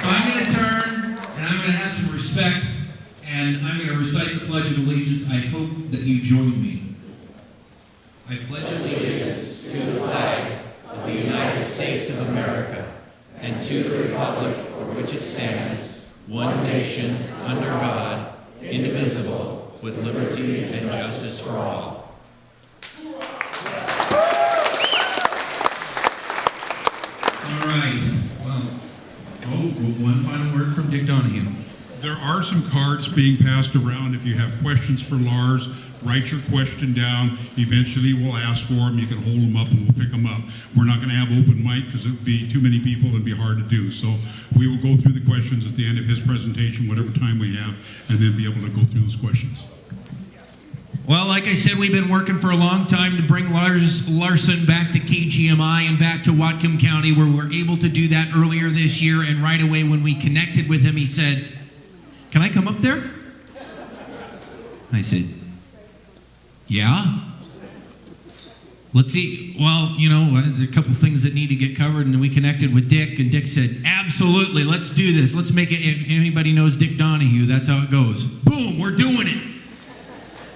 I'm going to turn, and I'm going to have some respect, and I'm going to recite the Pledge of Allegiance. I hope that you join me. I pledge allegiance to the flag of the United States of America and to the republic for which it stands, one nation, under God, indivisible, with liberty and justice for all. All right. Well, one final word from Dick Donahue. There are some cards being passed around. If you have questions for Lars, write your question down. Eventually we'll ask for them. You can hold them up and we'll pick them up. We're not going to have open mic because it would be too many people. It'd be hard to do. So we will go through the questions at the end of his presentation, whatever time we have, and then be able to go through those questions. Well, like I said, we've been working for a long time to bring Lars Larson back to KGMI and back to Whatcom County, where we were able to do that earlier this year. And right away when we connected with him, he said, "Can I come up there?" I said, "Yeah." Let's see. Well, you know, there are a couple things that need to get covered, and we connected with Dick, and Dick said, "Absolutely, let's do this. Let's make it." If anybody knows Dick Donahue, that's how it goes. Boom, we're doing it.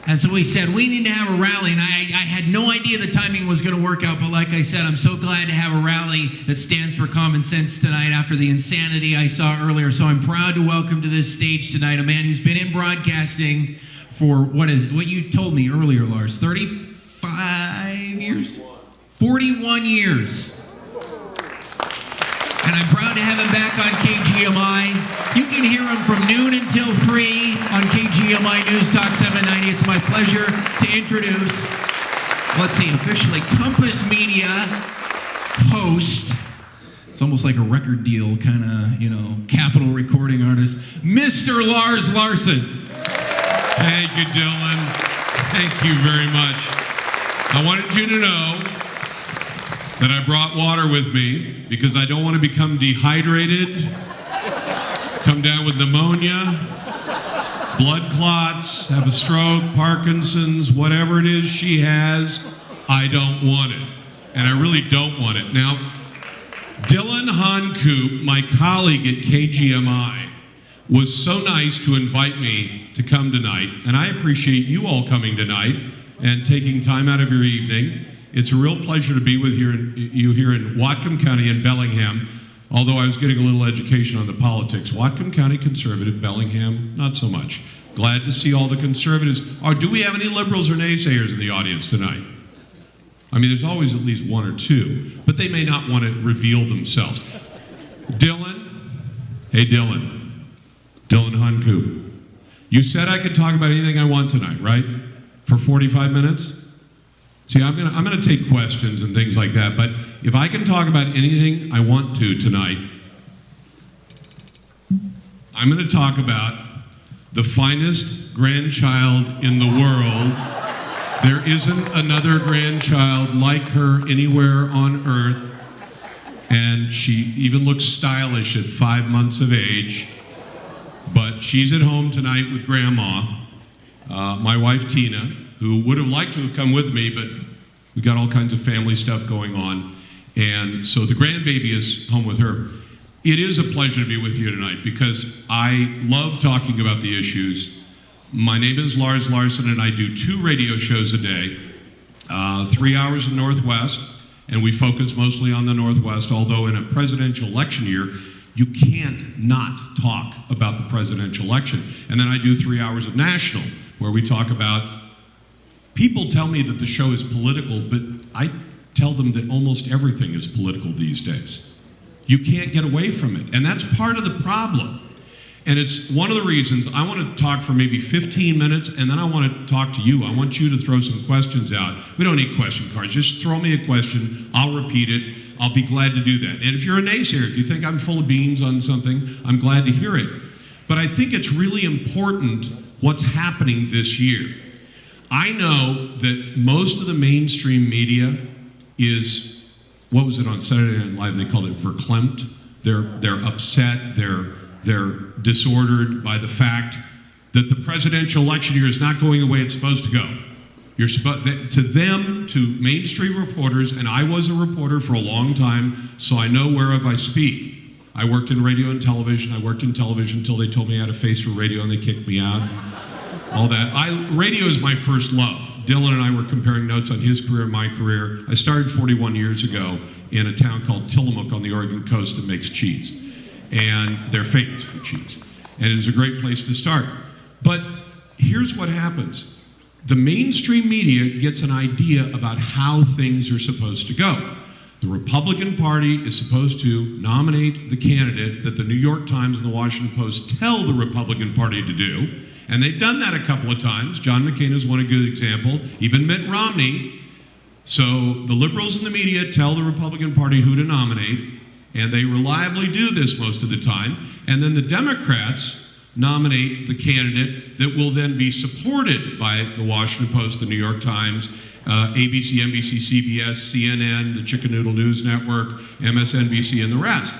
And so we said, we need to have a rally, and I had no idea the timing was going to work out, but like I said, I'm so glad to have a rally that stands for common sense tonight after the insanity I saw earlier. So I'm proud to welcome to this stage tonight a man who's been in broadcasting for, what you told me earlier, Lars, 35 years? 41 years. And I'm proud to have him back on KGMI. You can hear him from noon until 3 on KGMI News Talk 790. It's my pleasure to introduce, let's see, officially Compass Media host. It's almost like a record deal, kind of, you know, Capitol recording artist, Mr. Lars Larson. Thank you, Dylan. Thank you very much. I wanted you to know that I brought water with me because I don't want to become dehydrated, come down with pneumonia, blood clots, have a stroke, Parkinson's, whatever it is she has. I don't want it. And I really don't want it. Now, Dylan Honcoop, my colleague at KGMI, was so nice to invite me to come tonight, and I appreciate you all coming tonight and taking time out of your evening. It's a real pleasure to be with you here in Whatcom County and Bellingham, although I was getting a little education on the politics. Whatcom County conservative, Bellingham, not so much. Glad to see all the conservatives. Do we have any liberals or naysayers in the audience tonight? I mean, there's always at least one or two, but they may not want to reveal themselves. Dylan, hey Dylan Honcoop, you said I could talk about anything I want tonight, right? For 45 minutes? See, I'm gonna take questions and things like that, but if I can talk about anything I want to tonight, I'm gonna talk about the finest grandchild in the world. There isn't another grandchild like her anywhere on earth, and she even looks stylish at 5 months of age, but she's at home tonight with Grandma, my wife Tina, who would have liked to have come with me, but we got all kinds of family stuff going on. And so the grandbaby is home with her. It is a pleasure to be with you tonight because I love talking about the issues. My name is Lars Larson, and I do 2 radio shows a day, 3 hours in Northwest, and we focus mostly on the Northwest, although in a presidential election year, you can't not talk about the presidential election. And then I do 3 hours of national, where we talk about. People tell me that the show is political, but I tell them that almost everything is political these days. You can't get away from it, and that's part of the problem. And it's one of the reasons I want to talk for maybe 15 minutes, and then I want to talk to you. I want you to throw some questions out. We don't need question cards. Just throw me a question. I'll repeat it. I'll be glad to do that. And if you're a naysayer, if you think I'm full of beans on something, I'm glad to hear it. But I think it's really important what's happening this year. I know that most of the mainstream media is, what was it on Saturday Night Live? They called it verklempt. They're upset. They're disordered by the fact that the presidential election year is not going the way it's supposed to go. To mainstream reporters, and I was a reporter for a long time, so I know whereof I speak. I worked in radio and television. I worked in television until they told me I had a face for radio and they kicked me out. All that. Radio is my first love. Dylan and I were comparing notes on his career and my career. I started 41 years ago in a town called Tillamook on the Oregon coast that makes cheese. And they're famous for cheese. And it is a great place to start. But here's what happens. The mainstream media gets an idea about how things are supposed to go. The Republican Party is supposed to nominate the candidate that the New York Times and the Washington Post tell the Republican Party to do. And they've done that a couple of times. John McCain is one good example, even Mitt Romney. So the liberals in the media tell the Republican Party who to nominate, and they reliably do this most of the time. And then the Democrats nominate the candidate that will then be supported by the Washington Post, the New York Times, ABC, NBC, CBS, CNN, the Chicken Noodle News Network, MSNBC, and the rest.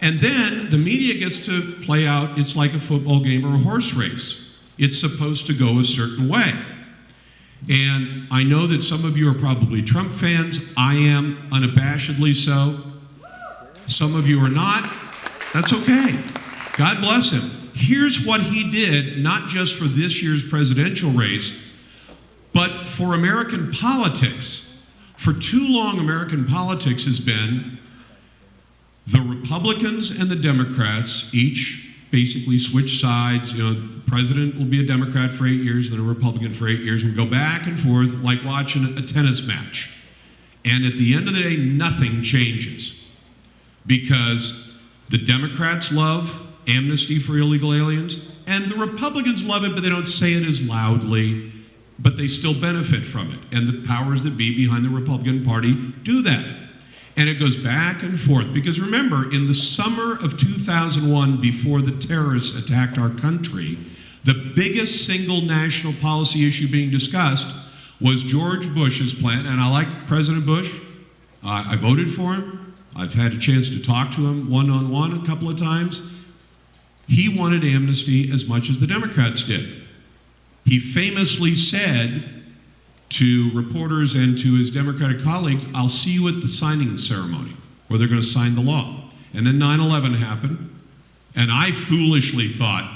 And then the media gets to play out, it's like a football game or a horse race. It's supposed to go a certain way. And I know that some of you are probably Trump fans. I am unabashedly so. Some of you are not. That's okay. God bless him. Here's what he did, not just for this year's presidential race, but for American politics. For too long, American politics has been the Republicans and the Democrats each basically switch sides. You know, president will be a Democrat for 8 years, then a Republican for 8 years. We go back and forth like watching a tennis match. And at the end of the day, nothing changes. Because the Democrats love amnesty for illegal aliens, and the Republicans love it, but they don't say it as loudly, but they still benefit from it. And the powers that be behind the Republican Party do that. And it goes back and forth. Because remember, in the summer of 2001, before the terrorists attacked our country, the biggest single national policy issue being discussed was George Bush's plan. And I like President Bush. I voted for him. I've had a chance to talk to him one-on-one a couple of times. He wanted amnesty as much as the Democrats did. He famously said to reporters and to his Democratic colleagues, "I'll see you at the signing ceremony," where they're going to sign the law. And then 9/11 happened, and I foolishly thought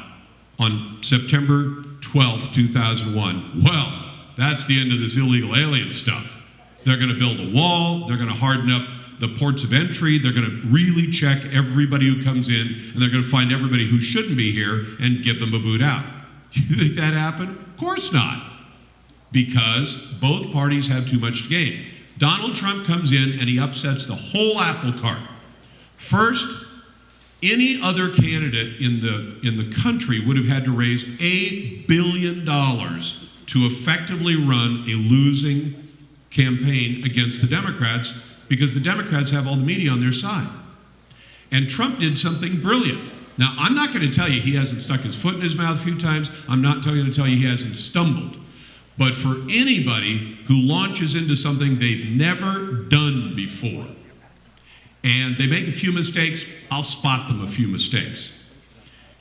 on September 12th, 2001, well, that's the end of this illegal alien stuff. They're going to build a wall, they're going to harden up the ports of entry, they're going to really check everybody who comes in, and they're going to find everybody who shouldn't be here and give them a boot out. Do you think that happened? Of course not. Because both parties have too much to gain. Donald Trump comes in and he upsets the whole apple cart. First, any other candidate in the country would have had to raise $1 billion to effectively run a losing campaign against the Democrats, because the Democrats have all the media on their side. And Trump did something brilliant. Now, I'm not going to tell you he hasn't stuck his foot in his mouth a few times. I'm not going to tell you he hasn't stumbled. But for anybody who launches into something they've never done before, and they make a few mistakes, I'll spot them a few mistakes.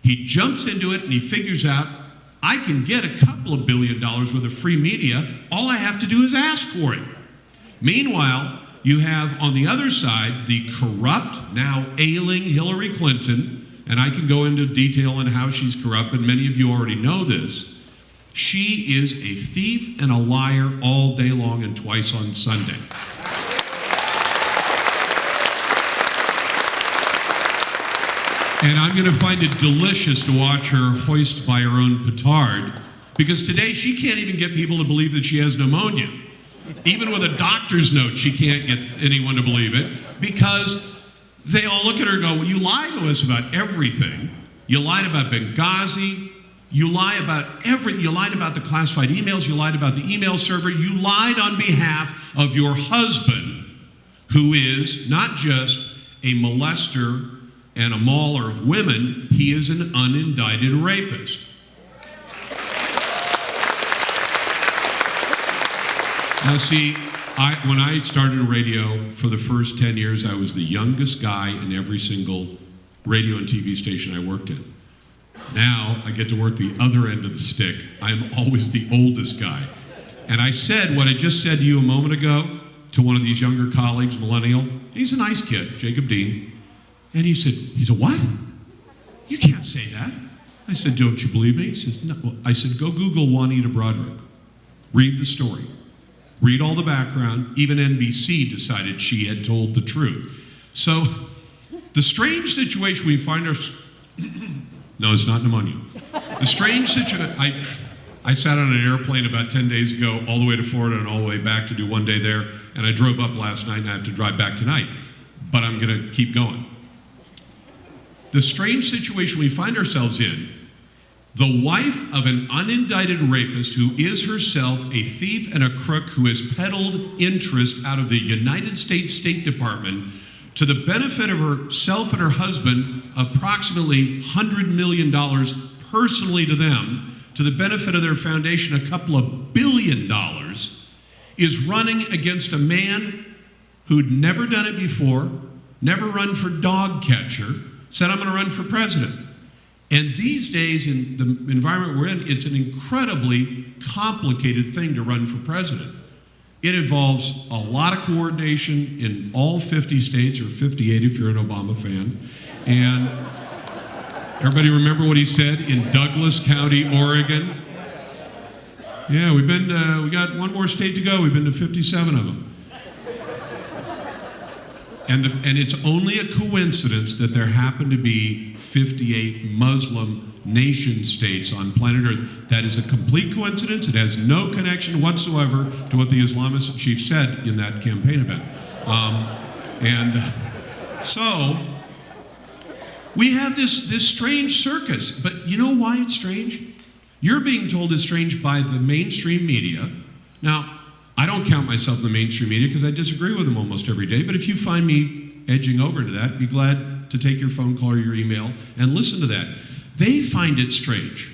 He jumps into it and he figures out, I can get a couple of $1 billion worth of free media. All I have to do is ask for it. Meanwhile, you have on the other side the corrupt, now ailing Hillary Clinton, and I can go into detail on how she's corrupt, and many of you already know this. She is a thief and a liar all day long and twice on Sunday. And I'm going to find it delicious to watch her hoist by her own petard, because today she can't even get people to believe that she has pneumonia. Even with a doctor's note, she can't get anyone to believe it, because they all look at her and go, well, you lie to us about everything. You lied about Benghazi. You lied about you lied about the classified emails. You lied about the email server. You lied on behalf of your husband, who is not just a molester and a mauler of women, he is an unindicted rapist. Now see, when I started radio for the first 10 years, I was the youngest guy in every single radio and TV station I worked in. Now I get to work the other end of the stick. I'm always the oldest guy. And I said what I just said to you a moment ago to one of these younger colleagues, millennial. He's a nice kid, Jacob Dean. And he said, what? You can't say that. I said, don't you believe me? He says, no. I said, go Google Juanita Broaddrick. Read the story. Read all the background. Even NBC decided she had told the truth. So the strange situation we find ourselves... No, it's not pneumonia. The strange situation... I sat on an airplane about 10 days ago all the way to Florida and all the way back to do one day there, and I drove up last night and I have to drive back tonight. But I'm going to keep going. The strange situation we find ourselves in, the wife of an unindicted rapist who is herself a thief and a crook who has peddled interest out of the United States State Department to the benefit of herself and her husband, approximately $100 million personally to them, to the benefit of their foundation, a couple of $1 billion, is running against a man who'd never done it before, never run for dog catcher, said, I'm going to run for president. And these days, in the environment we're in, it's an incredibly complicated thing to run for president. It involves a lot of coordination in all 50 states, or 58 if you're an Obama fan. And everybody remember what he said in Douglas County, Oregon? Yeah, we got one more state to go. We've been to 57 of them. And it's only a coincidence that there happen to be 58 Muslim nation states on planet Earth. That is a complete coincidence. It has no connection whatsoever to what the Islamist in chief said in that campaign event. So we have this strange circus. But you know why it's strange? You're being told it's strange by the mainstream media. Now, I don't count myself in the mainstream media because I disagree with them almost every day, but if you find me edging over into that, be glad to take your phone call or your email and listen to that. They find it strange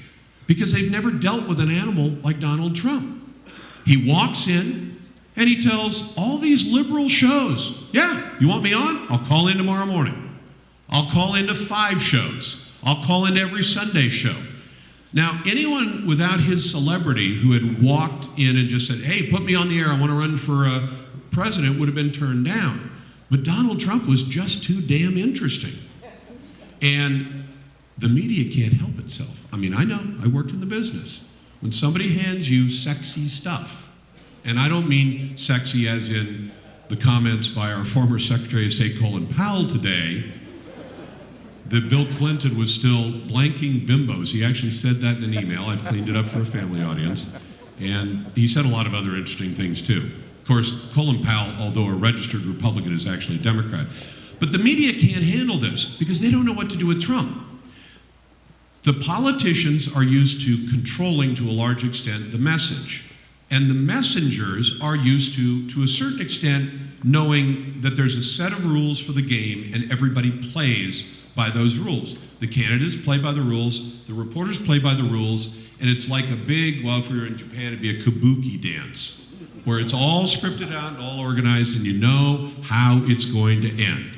because they've never dealt with an animal like Donald Trump. He walks in and he tells all these liberal shows, yeah, you want me on? I'll call in tomorrow morning. I'll call into 5 shows. I'll call into every Sunday show. Now, anyone without his celebrity who had walked in and just said, hey, put me on the air, I want to run for president, would have been turned down. But Donald Trump was just too damn interesting. And the media can't help itself. I mean, I know, I worked in the business. When somebody hands you sexy stuff, and I don't mean sexy as in the comments by our former Secretary of State Colin Powell today, that Bill Clinton was still blanking bimbos. He actually said that in an email. I've cleaned it up for a family audience. And he said a lot of other interesting things too. Of course, Colin Powell, although a registered Republican, is actually a Democrat. But the media can't handle this because they don't know what to do with Trump. The politicians are used to controlling, to a large extent, the message. And the messengers are used to a certain extent, knowing that there's a set of rules for the game and everybody plays by those rules. The candidates play by the rules, the reporters play by the rules, and it's like a big, well, if we were in Japan, it'd be a kabuki dance, where it's all scripted out and all organized, and you know how it's going to end.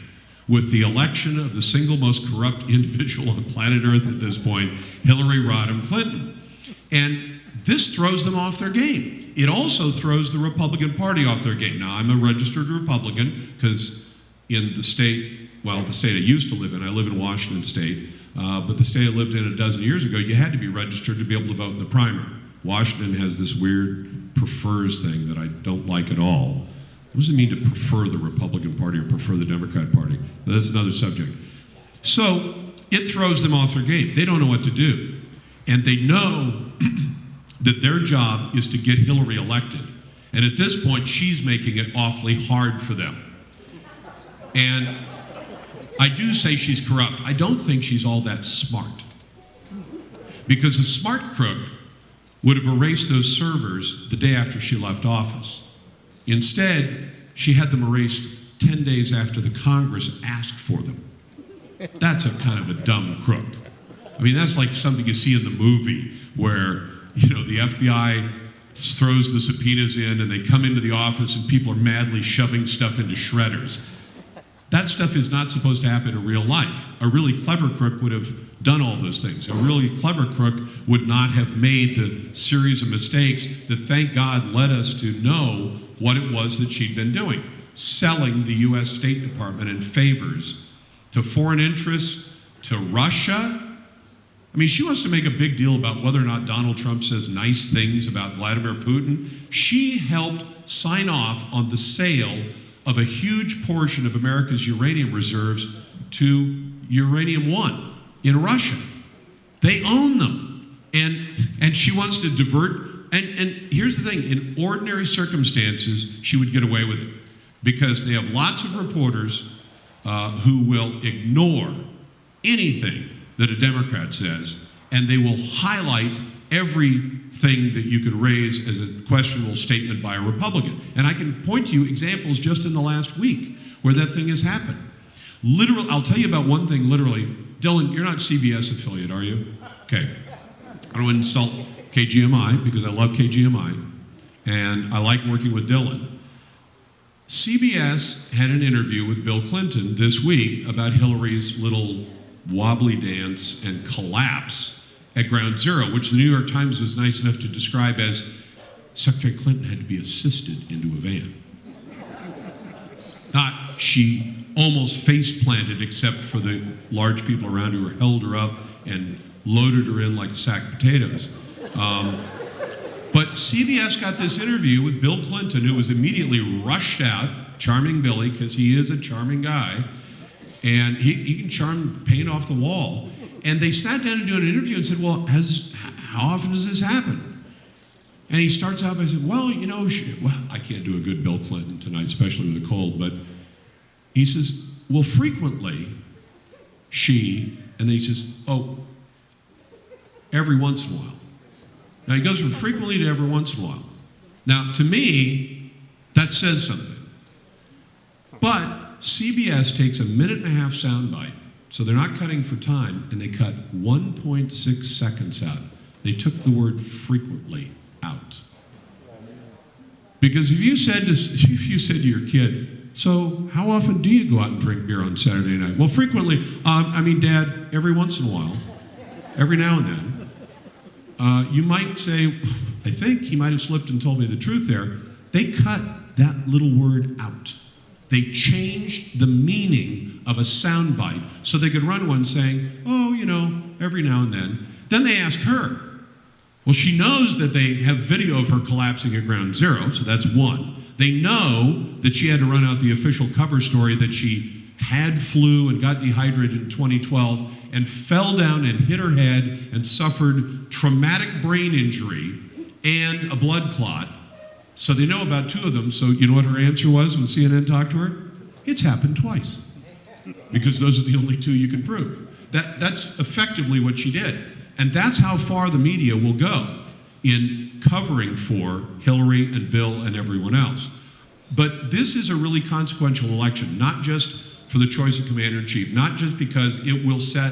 With the election of the single most corrupt individual on planet Earth at this point, Hillary Rodham Clinton. And this throws them off their game. It also throws the Republican Party off their game. Now, I'm a registered Republican because in the state, well, the state I used to live in, I live in Washington State, but the state I lived in a dozen years ago, you had to be registered to be able to vote in the primary. Washington has this weird prefers thing that I don't like at all. What does it mean to prefer the Republican Party or prefer the Democrat Party? Now, that's another subject. So it throws them off their game. They don't know what to do. And they know that their job is to get Hillary elected. And at this point, she's making it awfully hard for them. And I do say she's corrupt. I don't think she's all that smart. Because a smart crook would have erased those servers the day after she left office. Instead, she had them erased 10 days after the Congress asked for them. That's a kind of a dumb crook. I mean, that's like something you see in the movie where, you know, the FBI throws the subpoenas in and they come into the office and people are madly shoving stuff into shredders. That stuff is not supposed to happen in real life. A really clever crook would have done all those things. A really clever crook would not have made the series of mistakes that, thank God, led us to know what it was that she'd been doing, selling the U.S. State Department in favors to foreign interests, to Russia. I mean, she wants to make a big deal about whether or not Donald Trump says nice things about Vladimir Putin. She helped sign off on the sale of a huge portion of America's uranium reserves to Uranium One in Russia. They own them. And she wants to divert. And here's the thing, in ordinary circumstances, she would get away with it because they have lots of reporters who will ignore anything that a Democrat says, and they will highlight everything that you could raise as a questionable statement by a Republican. And I can point to you examples just in the last week where that thing has happened. Literally, I'll tell you about one thing literally. Dylan, you're not CBS affiliate, are you? Okay. I don't want to insult KGMI because I love KGMI, and I like working with Dylan. CBS had an interview with Bill Clinton this week about Hillary's little wobbly dance and collapse at Ground Zero, which the New York Times was nice enough to describe as Secretary Clinton had to be assisted into a van. Not she almost face planted except for the large people around who held her up and loaded her in like a sack of potatoes. But CBS got this interview with Bill Clinton, who was immediately rushed out, charming Billy, because he is a charming guy, and he can charm paint off the wall. And they sat down to do an interview and said, well, how often does this happen? And he starts out by saying, well, you know, I can't do a good Bill Clinton tonight, especially with a cold, but he says, well, frequently, and then he says, oh, every once in a while. Now, he goes from frequently to every once in a while. Now, to me, that says something. But CBS takes a 1.5-minute soundbite, so they're not cutting for time, and they cut 1.6 seconds out. They took the word frequently out. Because if you said to your kid, so how often do you go out and drink beer on Saturday night? Well, frequently, Dad, every once in a while, every now and then. You might say, I think he might have slipped and told me the truth there. They cut that little word out. They changed the meaning of a soundbite so they could run one saying, oh, you know, every now and then. Then they ask her. Well, she knows that they have video of her collapsing at Ground Zero, so that's one. They know that she had to run out the official cover story that she had flu and got dehydrated in 2012 and fell down and hit her head and suffered traumatic brain injury and a blood clot. So they know about two of them. So you know what her answer was when CNN talked to her? It's happened twice. Because those are the only two you can prove. That's effectively what she did. And that's how far the media will go in covering for Hillary and Bill and everyone else. But this is a really consequential election, not just for the choice of commander-in-chief, not just because it will set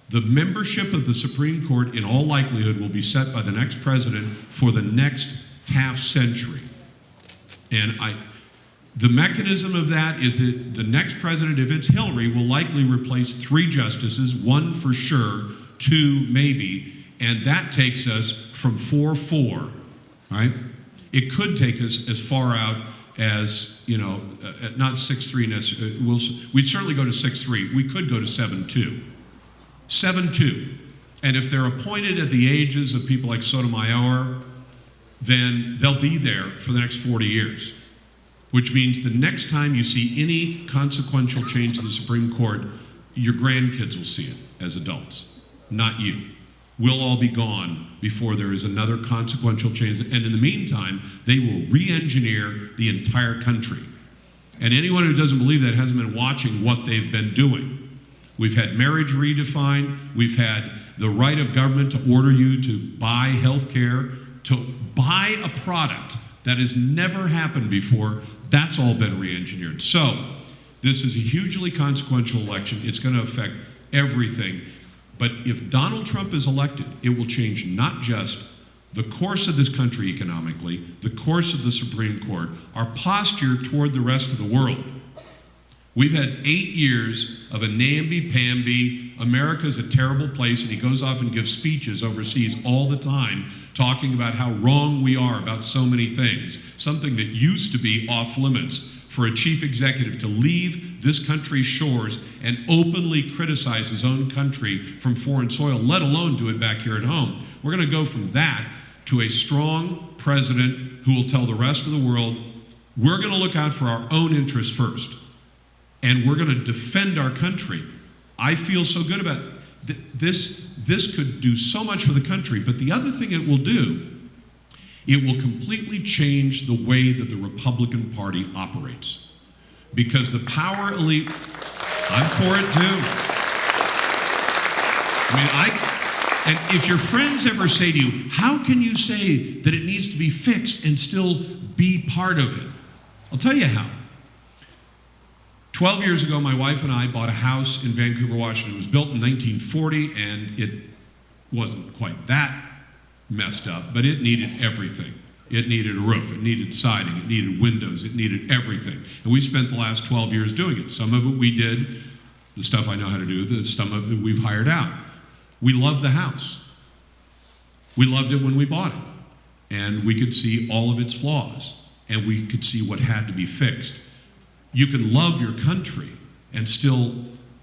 the membership of the Supreme Court, in all likelihood, will be set by the next president for the next half century. And the mechanism of that is that the next president, if it's Hillary, will likely replace 3 justices, 1 for sure, 2 maybe, and that takes us from 4-4, right? It could take us as far out as, you know, not 6-3 necessarily. We'd certainly go to 6-3. We could go to 7-2. 7-2. And if they're appointed at the ages of people like Sotomayor, then they'll be there for the next 40 years. Which means the next time you see any consequential change to the Supreme Court, your grandkids will see it as adults, not you. We'll all be gone before there is another consequential change. And in the meantime, they will re-engineer the entire country. And anyone who doesn't believe that hasn't been watching what they've been doing. We've had marriage redefined. We've had the right of government to order you to buy health care, to buy a product that has never happened before. That's all been re-engineered. So this is a hugely consequential election. It's going to affect everything. But if Donald Trump is elected, it will change not just the course of this country economically, the course of the Supreme Court, our posture toward the rest of the world. We've had 8 years of a namby-pamby, America's a terrible place, and he goes off and gives speeches overseas all the time talking about how wrong we are about so many things, something that used to be off limits for a chief executive to leave this country's shores and openly criticize his own country from foreign soil, let alone do it back here at home. We're going to go from that to a strong president who will tell the rest of the world, we're going to look out for our own interests first, and we're going to defend our country. I feel so good about this. This could do so much for the country, but the other thing it will do, it will completely change the way that the Republican Party operates. Because the power elite, I'm for it too. And if your friends ever say to you, how can you say that it needs to be fixed and still be part of it? I'll tell you how. 12 years ago, my wife and I bought a house in Vancouver, Washington. It was built in 1940, and it wasn't quite that messed up, but it needed everything. It needed a roof, it needed siding, it needed windows, it needed everything. And we spent the last 12 years doing it. Some of it we did, the stuff I know how to do, some of it we've hired out. We loved the house. We loved it when we bought it. And we could see all of its flaws, and we could see what had to be fixed. You can love your country and still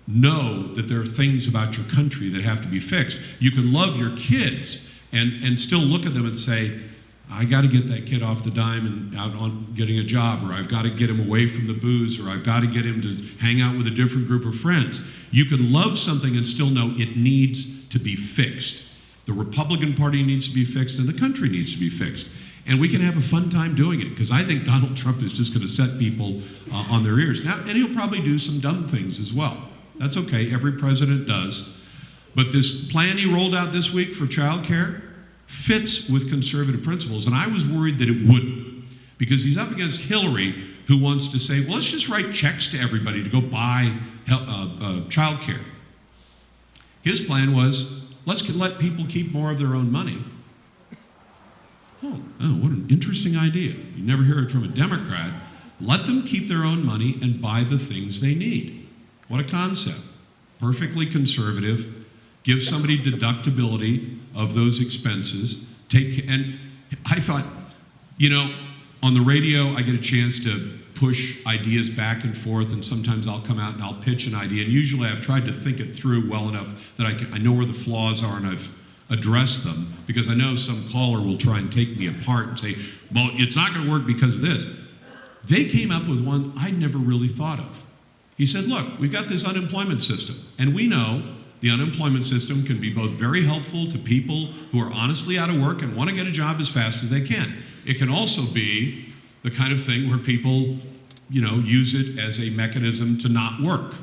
know that there are things about your country that have to be fixed. You can love your kids and still look at them and say, I got to get that kid off the dime and out on getting a job, or I've got to get him away from the booze, or I've got to get him to hang out with a different group of friends. You can love something and still know it needs to be fixed. The Republican Party needs to be fixed, and the country needs to be fixed. And we can have a fun time doing it, because I think Donald Trump is just going to set people on their ears. Now, and he'll probably do some dumb things as well. That's okay, every president does. But this plan he rolled out this week for child care fits with conservative principles, and I was worried that it wouldn't, because he's up against Hillary, who wants to say, well, let's just write checks to everybody to go buy child care. His plan was, let's let people keep more of their own money. Oh, what an interesting idea. You never hear it from a Democrat. Let them keep their own money and buy the things they need. What a concept. Perfectly conservative. Give somebody deductibility of those expenses. And I thought, on the radio, I get a chance to push ideas back and forth, and sometimes I'll come out and I'll pitch an idea. And usually I've tried to think it through well enough that I know where the flaws are, and I've addressed them, because I know some caller will try and take me apart and say, well, it's not going to work because of this. They came up with one I'd never really thought of. He said, look, we've got this unemployment system, and we know the unemployment system can be both very helpful to people who are honestly out of work and want to get a job as fast as they can. It can also be the kind of thing where people, use it as a mechanism to not work.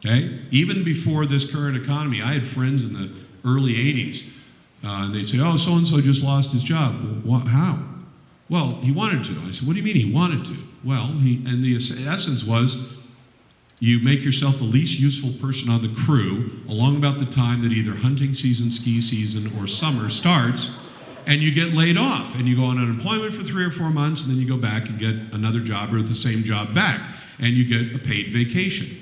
Okay? Even before this current economy, I had friends in the early 80s, and they'd say, oh, so-and-so just lost his job. Well, how? Well, he wanted to. I said, what do you mean he wanted to? Well, the essence was, you make yourself the least useful person on the crew along about the time that either hunting season, ski season, or summer starts, and you get laid off, and you go on unemployment for 3 or 4 months, and then you go back and get another job or the same job back, and you get a paid vacation.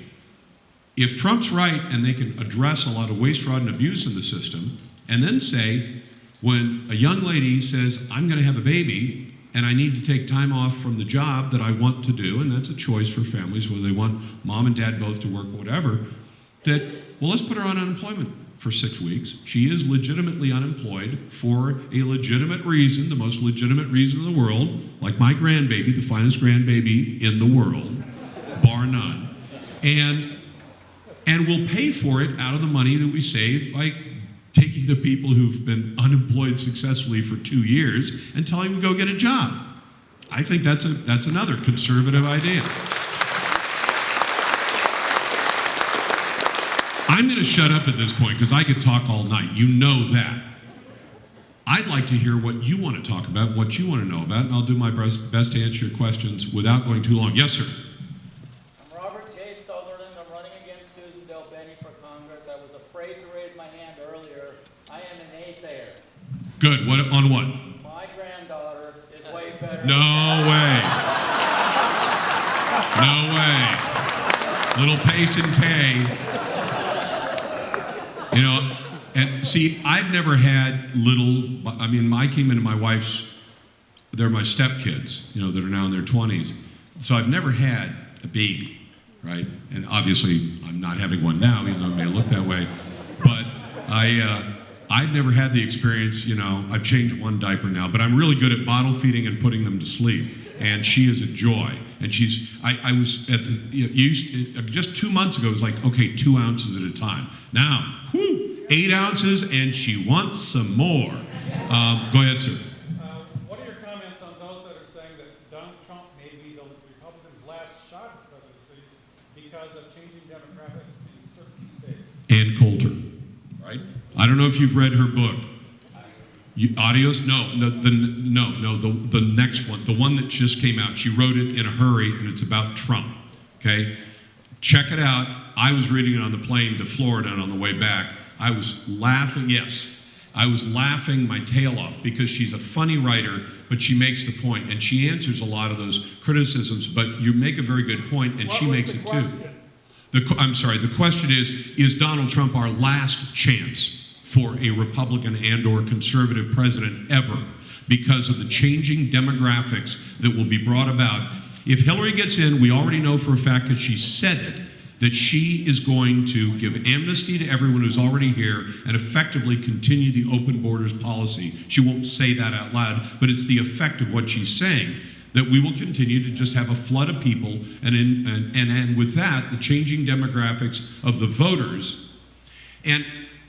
If Trump's right and they can address a lot of waste, fraud, and abuse in the system, and then say, when a young lady says, I'm going to have a baby, and I need to take time off from the job that I want to do, and that's a choice for families, whether they want mom and dad both to work or whatever, that, well, let's put her on unemployment for 6 weeks. She is legitimately unemployed for a legitimate reason, the most legitimate reason in the world, like my grandbaby, the finest grandbaby in the world, bar none. And we'll pay for it out of the money that we save by taking the people who've been unemployed successfully for 2 years and telling them to go get a job. I think that's another conservative idea. I'm going to shut up at this point because I could talk all night. You know that. I'd like to hear what you want to talk about, what you want to know about, and I'll do my best to answer your questions without going too long. Yes, sir. I'm Robert J. Sutherland. I'm running against Susan Del Bene for Congress. I was afraid to raise my hand earlier. I am a naysayer. Good. What on what? My granddaughter is way better. No way. No way. Little Pace and K. And see, I've never had I came into my wife's, they're my stepkids, that are now in their 20s. So I've never had a baby, right? And obviously I'm not having one now, even though it may look that way. But I've never had the experience, I've changed one diaper now, but I'm really good at bottle feeding and putting them to sleep. And she is a joy. And I was at just 2 months ago, it was like, okay, 2 ounces at a time. Now, 8 ounces, and she wants some more. Go ahead, sir. What are your comments on those that are saying that Donald Trump may be the Republicans' last shot at the presidency because of changing demographics in certain key states? Ann Coulter, right? I don't know if you've read her book. Audios? No, the next one, the one that just came out. She wrote it in a hurry, and it's about Trump, okay? Check it out. I was reading it on the plane to Florida, and on the way back, I was laughing, I was laughing my tail off because she's a funny writer, but she makes the point, and she answers a lot of those criticisms, but you make a very good point, and she makes it too. I'm sorry, the question is Donald Trump our last chance for a Republican and/or conservative president ever because of the changing demographics that will be brought about? If Hillary gets in, we already know for a fact, because she said it, that she is going to give amnesty to everyone who's already here and effectively continue the open borders policy. She won't say that out loud, but it's the effect of what she's saying, that we will continue to just have a flood of people, and with that, the changing demographics of the voters. And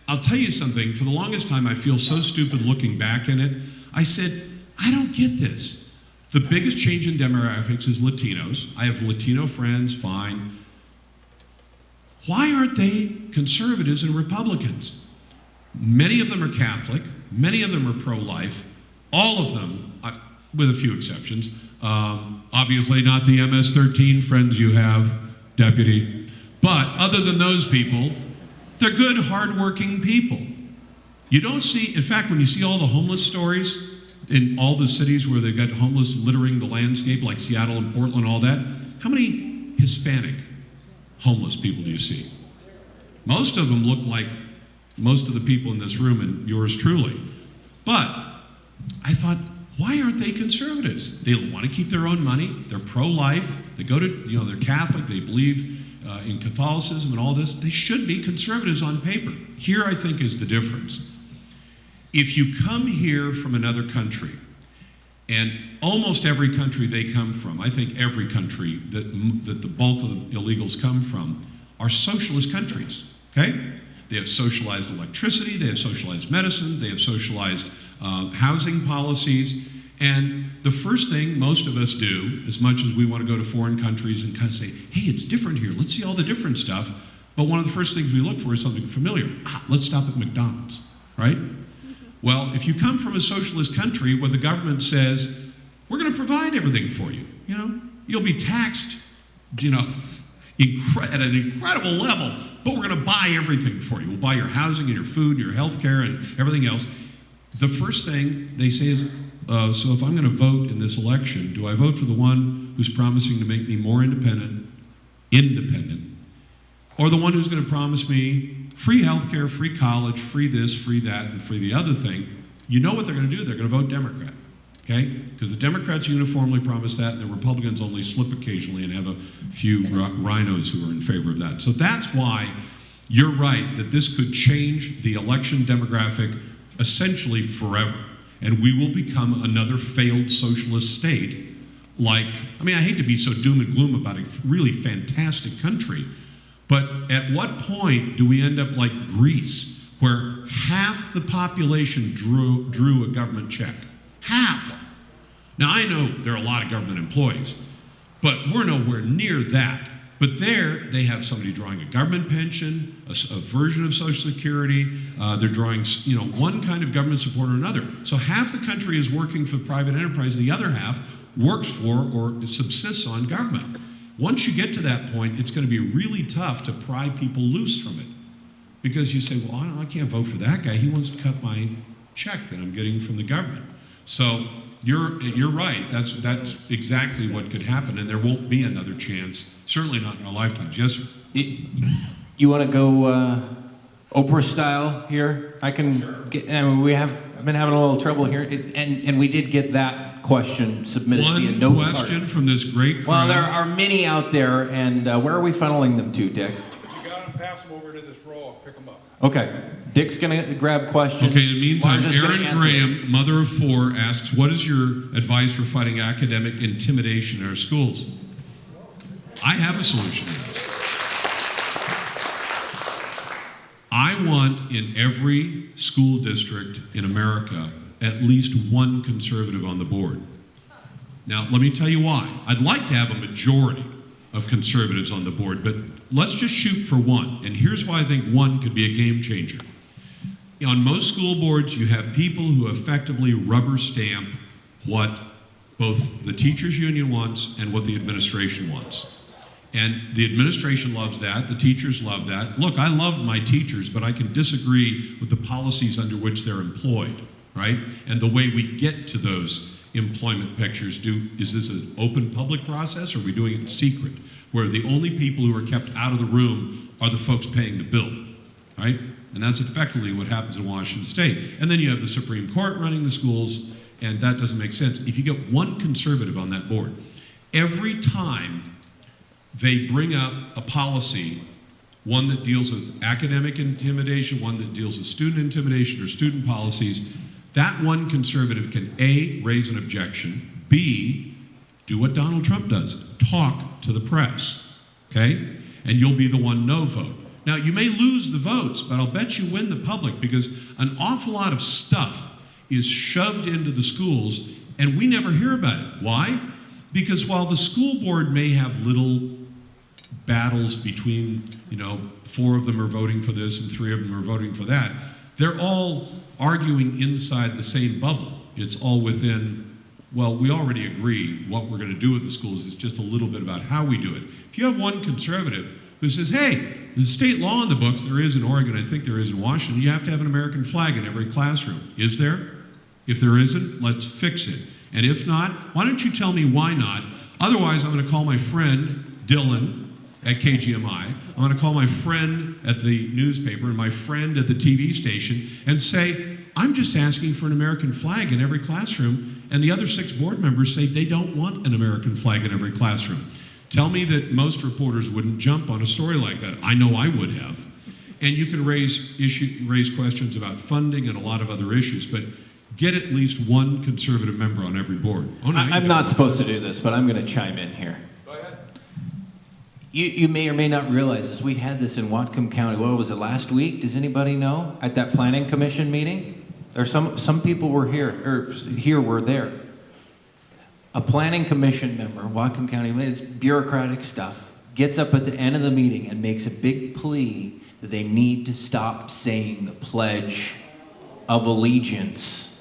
I'll tell you something, for the longest time I feel so stupid looking back in it. I said, I don't get this. The biggest change in demographics is Latinos. I have Latino friends, fine. Why aren't they conservatives and Republicans? Many of them are Catholic, many of them are pro-life, all of them, with a few exceptions, obviously not the MS-13 friends you have, Deputy, but other than those people, they're good, hardworking people. You don't see, in fact, when you see all the homeless stories in all the cities where they've got homeless littering the landscape, like Seattle and Portland, all that, how many Hispanic homeless people do you see? Most of them look like most of the people in this room and yours truly. But I thought, why aren't they conservatives? They want to keep their own money. They're pro-life. They go to, they're Catholic. They believe in Catholicism and all this. They should be conservatives on paper. Here, I think, is the difference. If you come here from another country, and almost every country they come from, I think every country that the bulk of the illegals come from, are socialist countries, okay? They have socialized electricity, they have socialized medicine, they have socialized housing policies, and the first thing most of us do, as much as we want to go to foreign countries and kind of say, hey, it's different here, let's see all the different stuff, but one of the first things we look for is something familiar. Let's stop at McDonald's, right? Well, if you come from a socialist country where the government says, we're going to provide everything for you, you'll be taxed, at an incredible level, but we're going to buy everything for you. We'll buy your housing and your food and your health care and everything else. The first thing they say is, so if I'm going to vote in this election, do I vote for the one who's promising to make me more independent, or the one who's going to promise me free health care, free college, free this, free that, and free the other thing? You know what they're going to do. They're going to vote Democrat, okay? Because the Democrats uniformly promise that, and the Republicans only slip occasionally and have a few rhinos who are in favor of that. So that's why you're right that this could change the election demographic essentially forever. And we will become another failed socialist state. I hate to be so doom and gloom about a really fantastic country, but at what point do we end up like Greece, where half the population drew a government check? Half. Now, I know there are a lot of government employees, but we're nowhere near that. But there, they have somebody drawing a government pension, a version of Social Security. They're drawing, one kind of government support or another. So half the country is working for private enterprise, and the other half works for or subsists on government. Once you get to that point, it's going to be really tough to pry people loose from it. Because you say, well, I can't vote for that guy. He wants to cut my check that I'm getting from the government. So you're right. That's exactly what could happen, and there won't be another chance. Certainly not in our lifetimes. Yes, sir? You want to go Oprah style here? I can get. We have been having a little trouble here, and we did get that question submitted via One note question card. from this great crowd. Well, there are many out there, and where are we funneling them to, Dick? If you got them, pass them over to this row, I'll pick them up. Okay, Dick's gonna grab questions. Okay, in the meantime, Lars is gonna Erin answer. Graham, mother of 4, asks, what is your advice for fighting academic intimidation in our schools? I have a solution to this. I want in every school district in America at least one conservative on the board. Now, let me tell you why. I'd like to have a majority of conservatives on the board, but let's just shoot for one. And here's why I think one could be a game changer. On most school boards, you have people who effectively rubber stamp what both the teachers union wants and what the administration wants. And the administration loves that, the teachers love that. Look, I love my teachers, but I can disagree with the policies under which they're employed, right? And the way we get to those employment pictures. Is this an open public process, or are we doing it in secret, where the only people who are kept out of the room are the folks paying the bill, right? And that's effectively what happens in Washington State. And then you have the Supreme Court running the schools, and that doesn't make sense. If you get one conservative on that board, every time they bring up a policy, one that deals with academic intimidation, one that deals with student intimidation or student policies, that one conservative can A, raise an objection, B, do what Donald Trump does, talk to the press, okay? And you'll be the one no vote. Now, you may lose the votes, but I'll bet you win the public, because an awful lot of stuff is shoved into the schools and we never hear about it. Why? Because while the school board may have little battles between, 4 of them are voting for this and 3 of them are voting for that, they're all arguing inside the same bubble. It's all within, well, we already agree what we're going to do with the schools. It's just a little bit about how we do it. If you have one conservative who says, hey, there's a state law in the books, there is in Oregon, I think there is in Washington, you have to have an American flag in every classroom. Is there? If there isn't, let's fix it. And if not, why don't you tell me why not? Otherwise, I'm going to call my friend Dylan at KGMI. I'm going to call my friend at the newspaper and my friend at the TV station and say, I'm just asking for an American flag in every classroom, and the other 6 board members say they don't want an American flag in every classroom. Tell me that most reporters wouldn't jump on a story like that. I know I would have. And you can raise questions about funding and a lot of other issues, but get at least one conservative member on every board. Oh, no, I'm not supposed to do this, but I'm going to chime in here. Go ahead. You may or may not realize this. We had this in Whatcom County. What was it, last week? Does anybody know? At that planning commission meeting? There some people were were there. A planning commission member, Whatcom County, it's bureaucratic stuff, gets up at the end of the meeting and makes a big plea that they need to stop saying the Pledge of Allegiance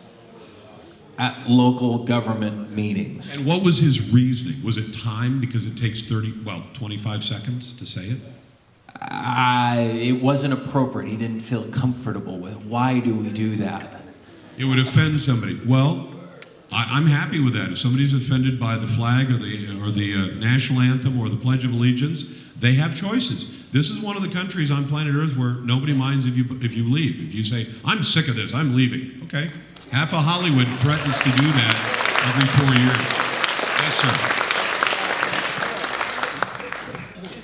at local government meetings. And what was his reasoning? Was it time, because it takes 25 seconds to say it? It wasn't appropriate. He didn't feel comfortable with it. Why do we do that? It would offend somebody. Well, I'm happy with that. If somebody's offended by the flag or the national anthem or the Pledge of Allegiance, they have choices. This is one of the countries on planet Earth where nobody minds if you leave. If you say, I'm sick of this, I'm leaving. Okay. Half of Hollywood threatens to do that every 4 years. Yes, sir.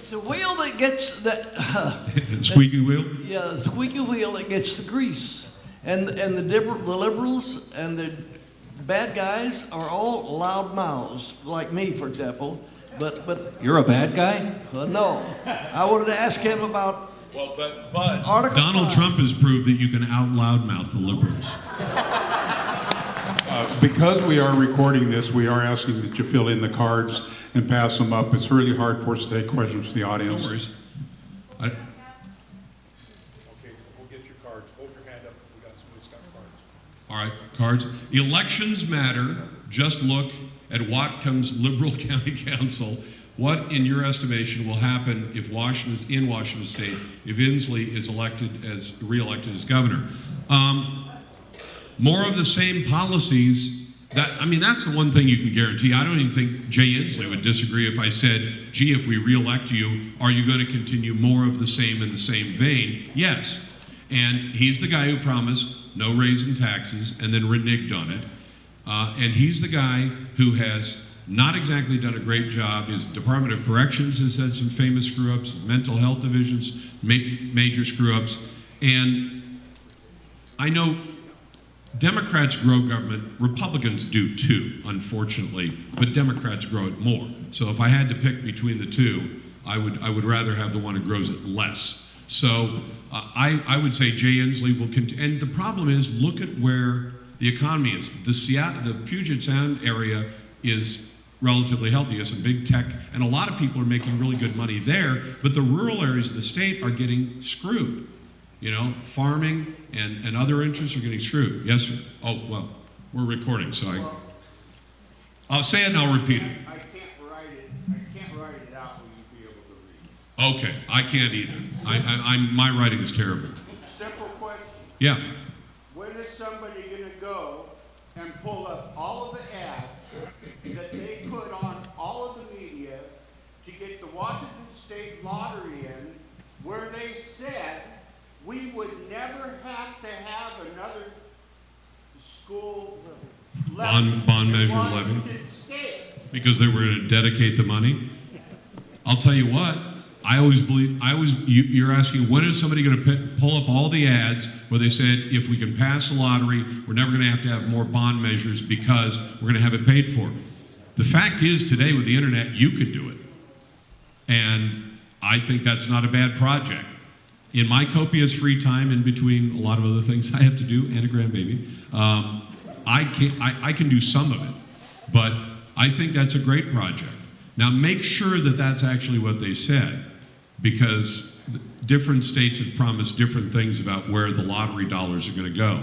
It's a wheel that gets the Squeaky wheel? yeah, the squeaky wheel that gets the grease, and the liberals and the bad guys are all loud mouths, like me, for example. But You're a bad guy? no, I wanted to ask him about Article Donald 5. Trump has proved that you can out loudmouth the liberals. Because we are recording this, we are asking that you fill in the cards and pass them up. It's really hard for us to take questions from the No audience. worries. Okay, we'll get your cards. Hold your hand up. We got somebody's got cards. All right, cards. Elections matter. Just look at Whatcom's Liberal County Council. What, in your estimation, will happen if Washington State, if Inslee is re-elected as governor? More of the same policies. That's the one thing you can guarantee. I don't even think Jay Inslee would disagree if I said, gee, if we re-elect you, are you going to continue more of the same in the same vein? Yes. And he's the guy who promised no raise in taxes and then reneged on it. And he's the guy who has not exactly done a great job. His Department of Corrections has had some famous screw-ups, mental health divisions, major screw-ups. And I know Democrats grow government, Republicans do too, unfortunately, but Democrats grow it more. So if I had to pick between the two, I would rather have the one who grows it less. So I would say Jay Inslee will continue. And the problem is, look at where the economy is. The Puget Sound area is relatively healthy. It's a big tech, and a lot of people are making really good money there, but the rural areas of the state are getting screwed. You know, farming and other interests are getting screwed. Yes, sir? Oh, well, we're recording, so I'll say it and I'll repeat it. I can't write it out when you be able to read. Okay, I can't either. My writing is terrible. Simple question. Yeah. When is somebody gonna go and pull up all of the ads that they put on all of the media to get the Washington State Lottery in, where they said we would never have to have another school levy Bond in measure levy? Washington State? Because they were going to dedicate the money. I'll tell you what, you're asking, when is somebody going to pull up all the ads where they said, if we can pass the lottery, we're never going to have more bond measures because we're going to have it paid for. The fact is, today with the internet, you could do it. And I think that's not a bad project. In my copious free time, in between a lot of other things I have to do, and a grandbaby, I can do some of it. But I think that's a great project. Now make sure that that's actually what they said, because different states have promised different things about where the lottery dollars are going to go.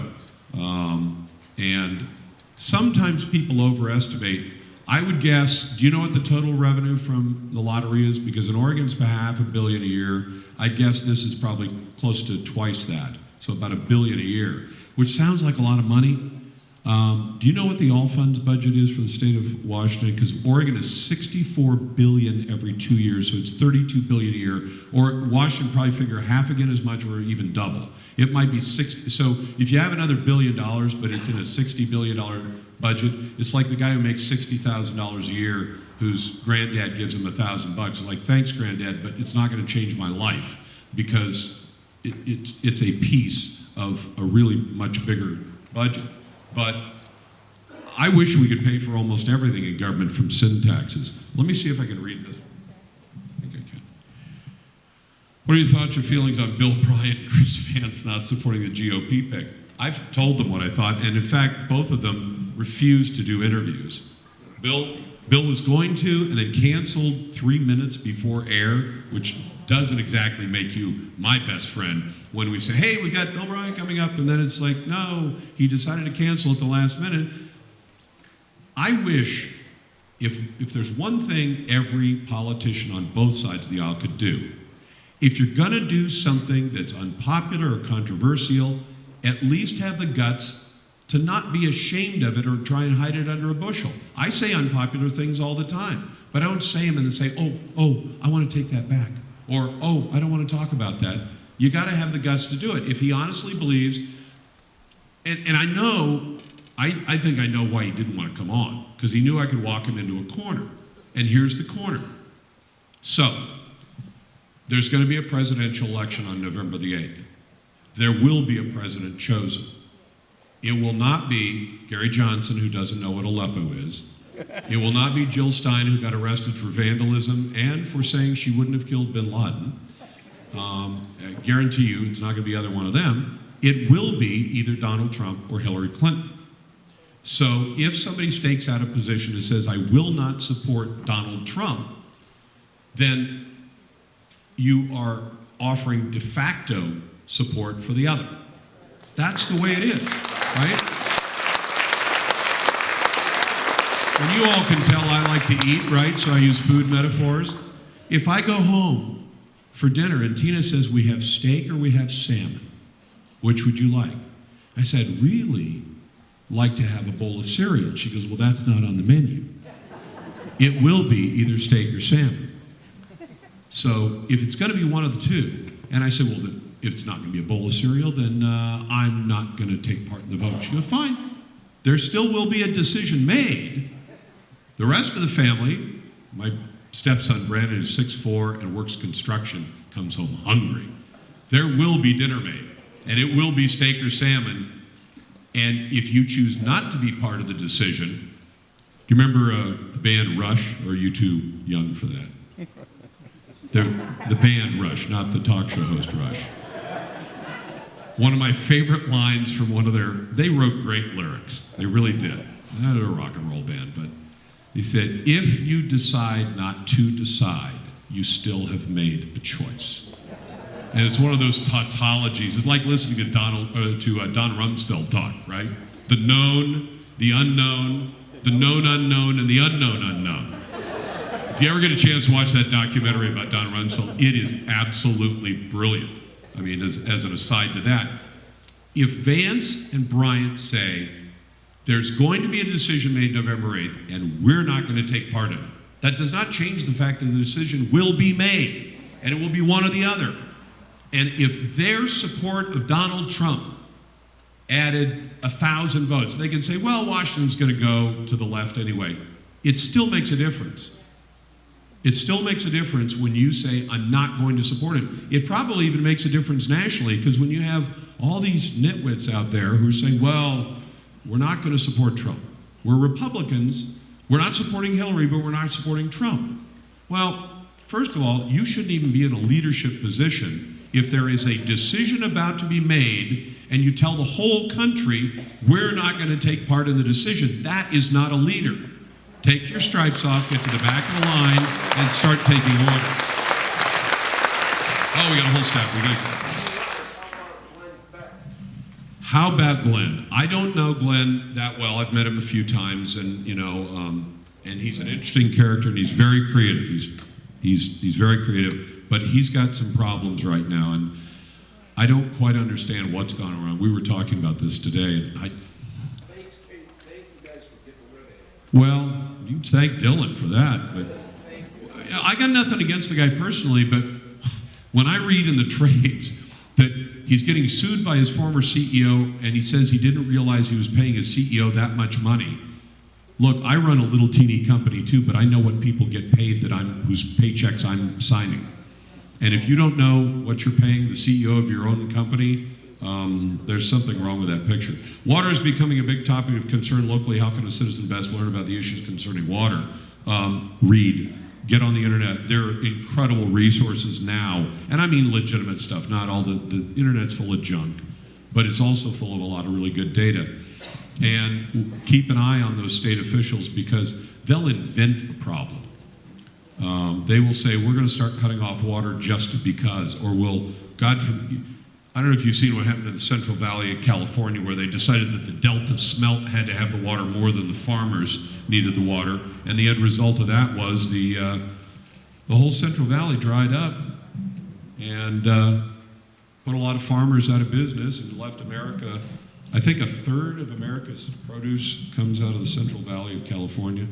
And sometimes people overestimate. I would guess, do you know what the total revenue from the lottery is? Because in Oregon's $500 million a year. I'd guess this is probably close to twice that. So about $1 billion a year, which sounds like a lot of money. Do you know what the all funds budget is for the state of Washington? Because Oregon is $64 billion every 2 years, so it's $32 billion a year. Or Washington probably figure half again as much, or even double. It might be 60. So if you have another $1 billion, but it's in a $60 billion budget, it's like the guy who makes $60,000 a year, whose granddad gives him $1,000. Like, thanks, granddad, but it's not going to change my life, because it's a piece of a really much bigger budget. But I wish we could pay for almost everything in government from sin taxes. Let me see if I can read this. I think I can. What are your thoughts or feelings on Bill Bryant and Chris Vance not supporting the GOP pick? I've told them what I thought, and in fact, both of them refused to do interviews. Bill was going to, and then canceled 3 minutes before air, which doesn't exactly make you my best friend when we say, hey, we got Bill Bryant coming up, and then it's like, no, he decided to cancel at the last minute. I wish, if there's one thing every politician on both sides of the aisle could do, if you're gonna do something that's unpopular or controversial, at least have the guts to not be ashamed of it or try and hide it under a bushel. I say unpopular things all the time, but I don't say them and then say, oh, I want to take that back. Or, oh, I don't want to talk about that. You got to have the guts to do it. If he honestly believes, and I know, I think I know why he didn't want to come on, because he knew I could walk him into a corner. And here's the corner. So, there's going to be a presidential election on November the 8th. There will be a president chosen. It will not be Gary Johnson, who doesn't know what Aleppo is. It will not be Jill Stein, who got arrested for vandalism and for saying she wouldn't have killed bin Laden. I guarantee you it's not going to be either one of them. It will be either Donald Trump or Hillary Clinton. So if somebody stakes out a position that says, I will not support Donald Trump, then you are offering de facto support for the other. That's the way it is, right? And you all can tell I like to eat, right? So I use food metaphors. If I go home for dinner and Tina says, we have steak or we have salmon, which would you like? I said, really like to have a bowl of cereal. She goes, well, that's not on the menu. It will be either steak or salmon. So if it's going to be one of the two, and I said, well, then if it's not going to be a bowl of cereal, then I'm not going to take part in the vote. She goes, fine. there still will be a decision made. The rest of the family, my stepson Brandon is 6'4" and works construction, comes home hungry. There will be dinner made, and it will be steak or salmon. And if you choose not to be part of the decision, do you remember the band Rush, or are you too young for that? The band Rush, not the talk show host Rush. One of my favorite lines from one of they wrote great lyrics. They really did. They're a rock and roll band, but he said, if you decide not to decide, you still have made a choice. And it's one of those tautologies. It's like listening to Don Rumsfeld talk, right? The known, the unknown, the known unknown, and the unknown unknown. If you ever get a chance to watch that documentary about Don Rumsfeld, it is absolutely brilliant. I mean, as an aside to that, if Vance and Bryant say, there's going to be a decision made November 8th, and we're not going to take part in it, that does not change the fact that the decision will be made, and it will be one or the other. And if their support of Donald Trump added 1,000 votes, they can say, well, Washington's going to go to the left anyway. It still makes a difference. It still makes a difference when you say, I'm not going to support it. It probably even makes a difference nationally, because when you have all these nitwits out there who are saying, well, we're not going to support Trump. We're Republicans. We're not supporting Hillary, but we're not supporting Trump. Well, first of all, you shouldn't even be in a leadership position if there is a decision about to be made and you tell the whole country, we're not going to take part in the decision. That is not a leader. Take your stripes off, get to the back of the line, and start taking orders. Oh, we got a whole staff. How about Glenn? I don't know Glenn that well. I've met him a few times, and and he's an interesting character, and he's very creative. He's very creative, but he's got some problems right now, and I don't quite understand what's gone around. We were talking about this today, and thank you guys for getting rid of it. Well, you can thank Dylan for that, but I got nothing against the guy personally, but when I read in the trades that he's getting sued by his former CEO, and he says he didn't realize he was paying his CEO that much money. Look, I run a little teeny company too, but I know what people get paid whose paychecks I'm signing. And if you don't know what you're paying the CEO of your own company, there's something wrong with that picture. Water is becoming a big topic of concern locally. How can a citizen best learn about the issues concerning water? Read. Get on the internet. There are incredible resources now, and I mean legitimate stuff, not all the internet's full of junk, but it's also full of a lot of really good data. And keep an eye on those state officials, because they'll invent a problem. They will say, we're going to start cutting off water just because, or will, God forbid, I don't know if you've seen what happened in the Central Valley of California, where they decided that the Delta smelt had to have the water more than the farmers needed the water, and the end result of that was the whole Central Valley dried up and put a lot of farmers out of business and left America. I think a third of America's produce comes out of the Central Valley of California.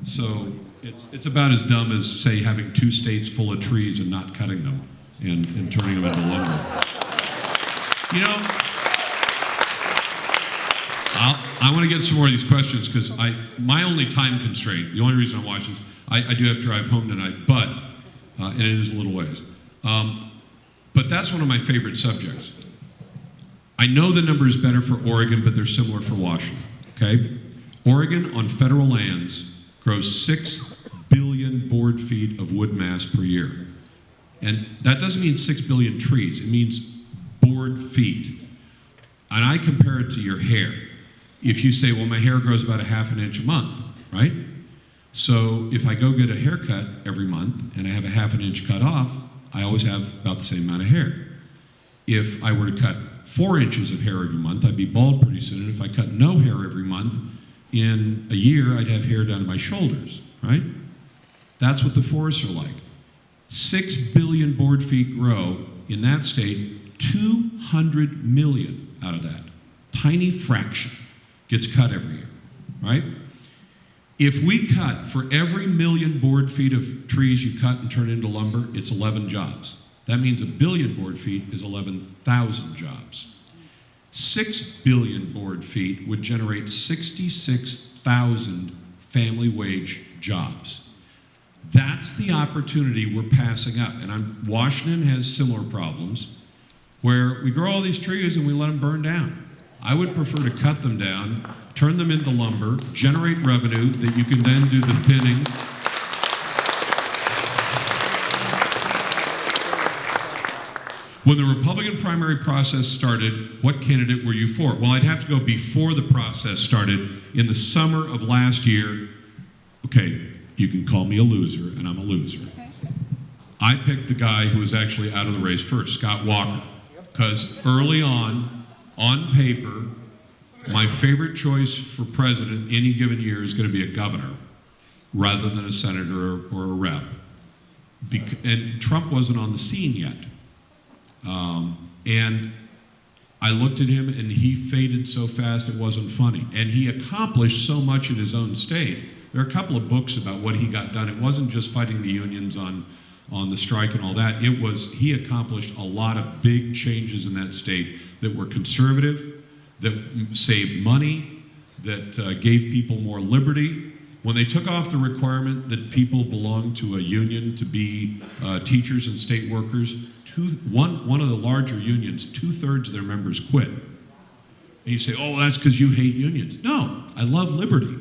So it's about as dumb as, say, having 2 states full of trees and not cutting them and turning them into lumber. You know, I want to get some more of these questions, because my only time constraint, the only reason I'm watching this, I do have to drive home tonight, but, and it is a little ways. But that's one of my favorite subjects. I know the number is better for Oregon, but they're similar for Washington, okay? Oregon on federal lands grows 6 billion board feet of wood mass per year. And that doesn't mean 6 billion trees, it means board feet. And I compare it to your hair. If you say, well, my hair grows about 1/2 inch a month, right? So if I go get a haircut every month and I have 1/2 inch cut off, I always have about the same amount of hair. If I were to cut 4 inches of hair every month, I'd be bald pretty soon. And if I cut no hair every month, in a year, I'd have hair down to my shoulders, right? That's what the forests are like. 6 billion board feet grow in that state. 200 million out of that, tiny fraction, gets cut every year, right? If we cut for every million board feet of trees you cut and turn into lumber, it's 11 jobs. That means 1 billion board feet is 11,000 jobs. 6 billion board feet would generate 66,000 family wage jobs. That's the opportunity we're passing up. And Washington has similar problems where we grow all these trees and we let them burn down. I would prefer to cut them down, turn them into lumber, generate revenue that you can then do the thinning. When the Republican primary process started, what candidate were you for? Well, I'd have to go before the process started in the summer of last year. Okay, you can call me a loser, and I'm a loser. I picked the guy who was actually out of the race first, Scott Walker, because early on paper, my favorite choice for president any given year is going to be a governor rather than a senator or a rep. And Trump wasn't on the scene yet. And I looked at him and he faded so fast it wasn't funny. And he accomplished so much in his own state. There are a couple of books about what he got done. It wasn't just fighting the unions on the strike and all that. He accomplished a lot of big changes in that state that were conservative, that saved money, that gave people more liberty. When they took off the requirement that people belong to a union to be teachers and state workers, one of the larger unions, 2/3 of their members quit. And you say, oh, that's because you hate unions. No, I love liberty.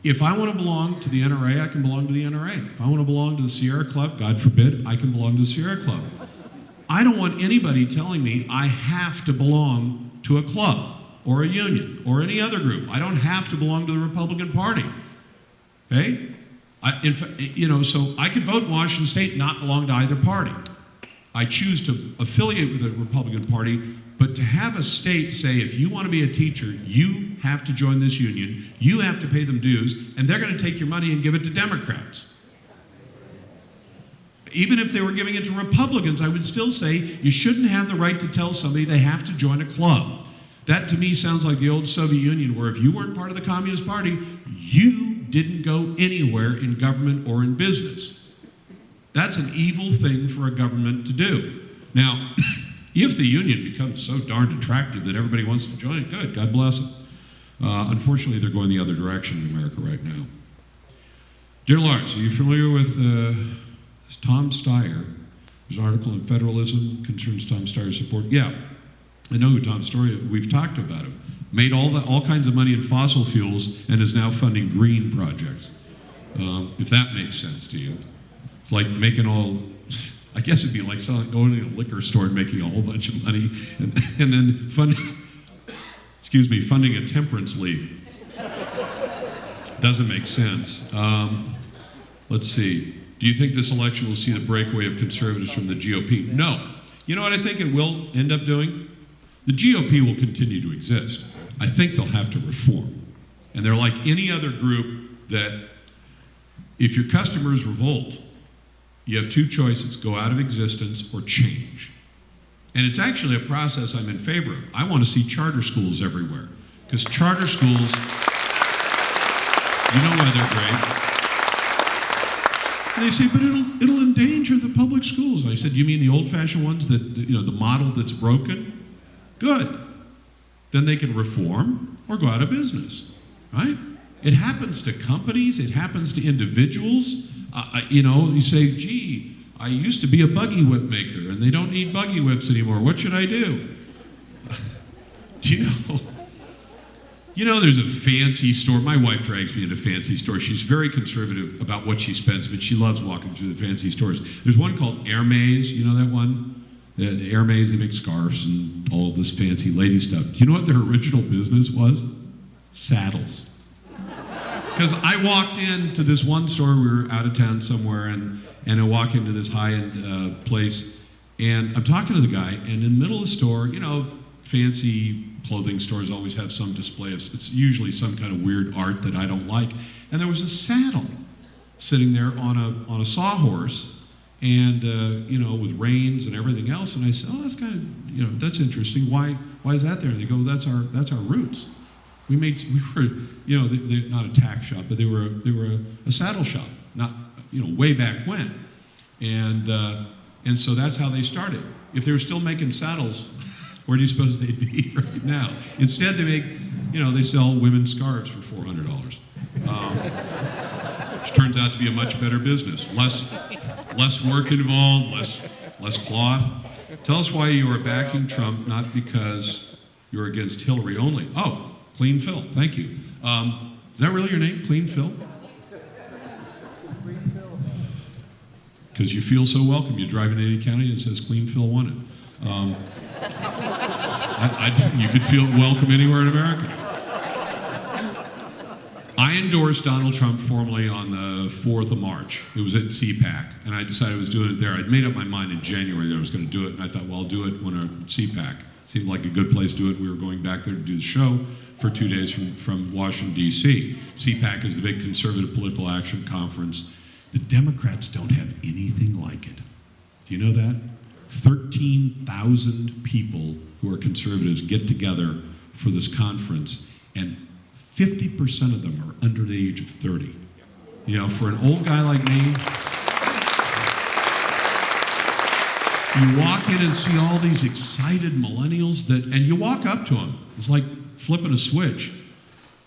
If I want to belong to the NRA, I can belong to the NRA. If I want to belong to the Sierra Club, God forbid, I can belong to the Sierra Club. I don't want anybody telling me I have to belong to a club or a union or any other group. I don't have to belong to the Republican Party. Okay? So I could vote in Washington State, not belong to either party. I choose to affiliate with the Republican Party, but to have a state say, if you want to be a teacher, you have to join this union, you have to pay them dues, and they're going to take your money and give it to Democrats. Even if they were giving it to Republicans, I would still say you shouldn't have the right to tell somebody they have to join a club. That to me sounds like the old Soviet Union, where if you weren't part of the Communist Party, you didn't go anywhere in government or in business. That's an evil thing for a government to do. Now, if the union becomes so darned attractive that everybody wants to join it, good, God bless it. Unfortunately, they're going the other direction in America right now. Dear Lars, are you familiar with Tom Steyer? There's an article in Federalism concerns Tom Steyer's support. Yeah, I know who Tom Steyer is. We've talked about him. Made all kinds of money in fossil fuels and is now funding green projects. If that makes sense to you. It's like making I guess it'd be like going to a liquor store and making a whole bunch of money and then funding a temperance league. Doesn't make sense. Let's see. Do you think this election will see the breakaway of conservatives from the GOP? No. You know what I think it will end up doing? The GOP will continue to exist. I think they'll have to reform. And they're like any other group that if your customers revolt, you have two choices: go out of existence or change. And it's actually a process I'm in favor of. I want to see charter schools everywhere, because charter schools, you know why they're great. And they say, but it'll endanger the public schools. And I said, you mean the old-fashioned ones that, the model that's broken? Good. Then they can reform or go out of business, right? It happens to companies, it happens to individuals. You say, gee, I used to be a buggy whip maker and they don't need buggy whips anymore. What should I do? Do you know there's a fancy store. My wife drags me into fancy stores. She's very conservative about what she spends, but she loves walking through the fancy stores. There's one called Hermes, you know that one? The Hermes, they make scarves and all this fancy lady stuff. Do you know what their original business was? Saddles. Because I walked into this one store, we were out of town somewhere, and I walk into this high-end place, and I'm talking to the guy, and in the middle of the store, fancy clothing stores always have some display of, it's usually some kind of weird art that I don't like, and there was a saddle sitting there on a sawhorse, and with reins and everything else, and I said, oh, that's kind of, that's interesting. Why is that there? And they go, that's our roots. We were, they're not a tack shop, but they were a saddle shop, not, way back when, and so that's how they started. If they were still making saddles, Where do you suppose they'd be right now? Instead, they sell women's scarves for $400, which turns out to be a much better business. Less work involved, less cloth. Tell us why you are backing Trump, not because you're against Hillary only. Oh, Clean Phil, thank you. Is that really your name, Clean Phil? Because you feel so welcome. You drive in any county and it says Clean Phil won it. You could feel welcome anywhere in America. I endorsed Donald Trump formally on the 4th of March. It was at CPAC, and I decided I was doing it there. I'd made up my mind in January that I was going to do it, and I thought, well, I'll do it when CPAC. Seemed like a good place to do it. We were going back there to do the show for 2 days from Washington, D.C. CPAC is the big conservative political action conference. The Democrats don't have anything like it. Do you know that? 13,000 people who are conservatives get together for this conference, and 50% of them are under the age of 30. You know, for an old guy like me, you walk in and see all these excited millennials and you walk up to them. It's like flipping a switch.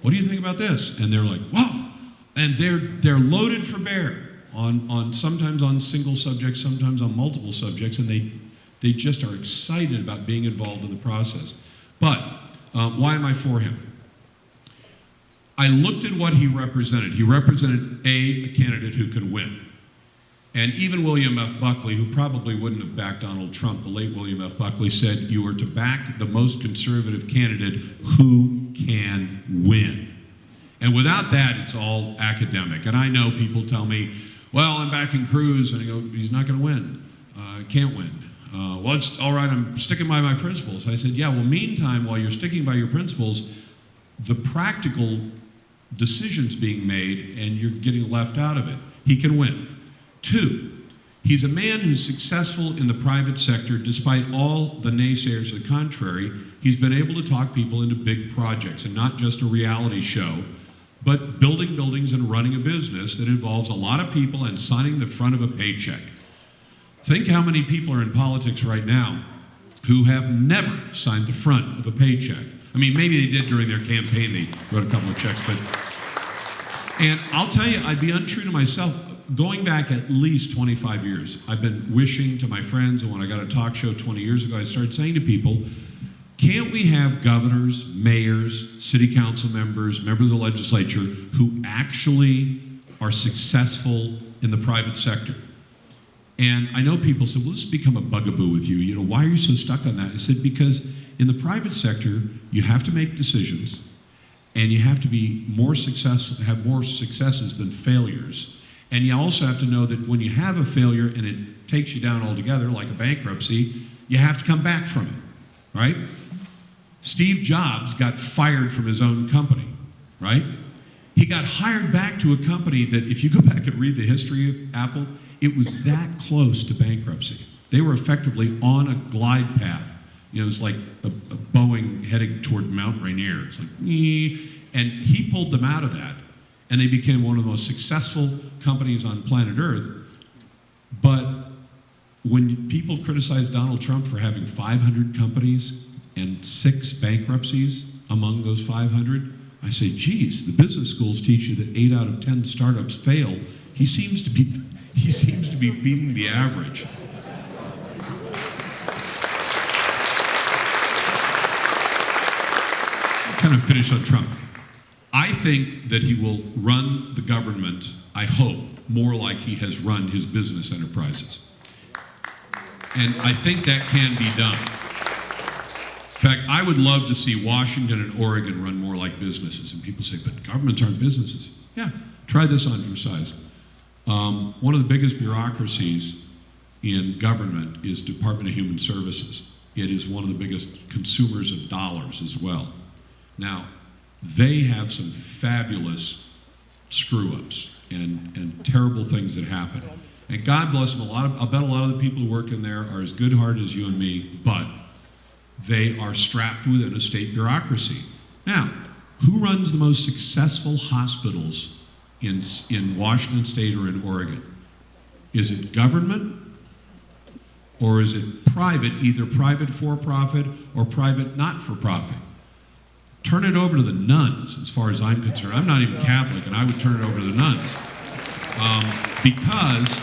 What do you think about this? And they're like, wow. And they're loaded for bear on sometimes on single subjects, sometimes on multiple subjects, and they just are excited about being involved in the process. But why am I for him? I looked at what he represented. He represented a candidate who could win. And even William F. Buckley, who probably wouldn't have backed Donald Trump, the late William F. Buckley said, you are to back the most conservative candidate who can win. And without that, it's all academic. And I know people tell me, well, I'm backing Cruz, and I go, he's not going to win. Can't win. Well, it's all right, I'm sticking by my principles. I said, yeah, well, meantime, while you're sticking by your principles, the practical decisions being made, and you're getting left out of it. He can win. 2, he's a man who's successful in the private sector despite all the naysayers to the contrary. He's been able to talk people into big projects, and not just a reality show, but building buildings and running a business that involves a lot of people and signing the front of a paycheck. Think how many people are in politics right now who have never signed the front of a paycheck. I mean, maybe they did during their campaign, they wrote a couple of checks, and I'll tell you, I'd be untrue to myself. Going back at least 25 years, I've been wishing to my friends, and when I got a talk show 20 years ago, I started saying to people, can't we have governors, mayors, city council members, members of the legislature who actually are successful in the private sector? And I know people say, well, this has become a bugaboo with you. You know, why are you so stuck on that? I said, because in the private sector, you have to make decisions, and you have to be more successful, have more successes than failures. And you also have to know that when you have a failure and it takes you down altogether, like a bankruptcy, you have to come back from it, right? Steve Jobs got fired from his own company, right? He got hired back to a company that, if you go back and read the history of Apple, it was that close to bankruptcy. They were effectively on a glide path. You know, it was like a Boeing heading toward Mount Rainier. It's like, and he pulled them out of that, and they became one of the most successful companies on planet Earth. But when people criticize Donald Trump for having 500 companies and 6 bankruptcies among those 500, I say, geez, the business schools teach you that 8 out of 10 startups fail. He seems to be beating the average. Kind of finish on Trump. I think that he will run the government, I hope, more like he has run his business enterprises. And I think that can be done. In fact, I would love to see Washington and Oregon run more like businesses. And people say, but governments aren't businesses. Yeah, try this on for size. One of the biggest bureaucracies in government is Department of Human Services. It is one of the biggest consumers of dollars as well. Now, they have some fabulous screw-ups and terrible things that happen. And God bless them, I'll bet a lot of the people who work in there are as good-hearted as you and me, but they are strapped within a state bureaucracy. Now, who runs the most successful hospitals in Washington State or in Oregon? Is it government Or is it private, either private for-profit or private not-for-profit? Turn it over to the nuns, as far as I'm concerned. I'm not even Catholic, and I would turn it over to the nuns. Because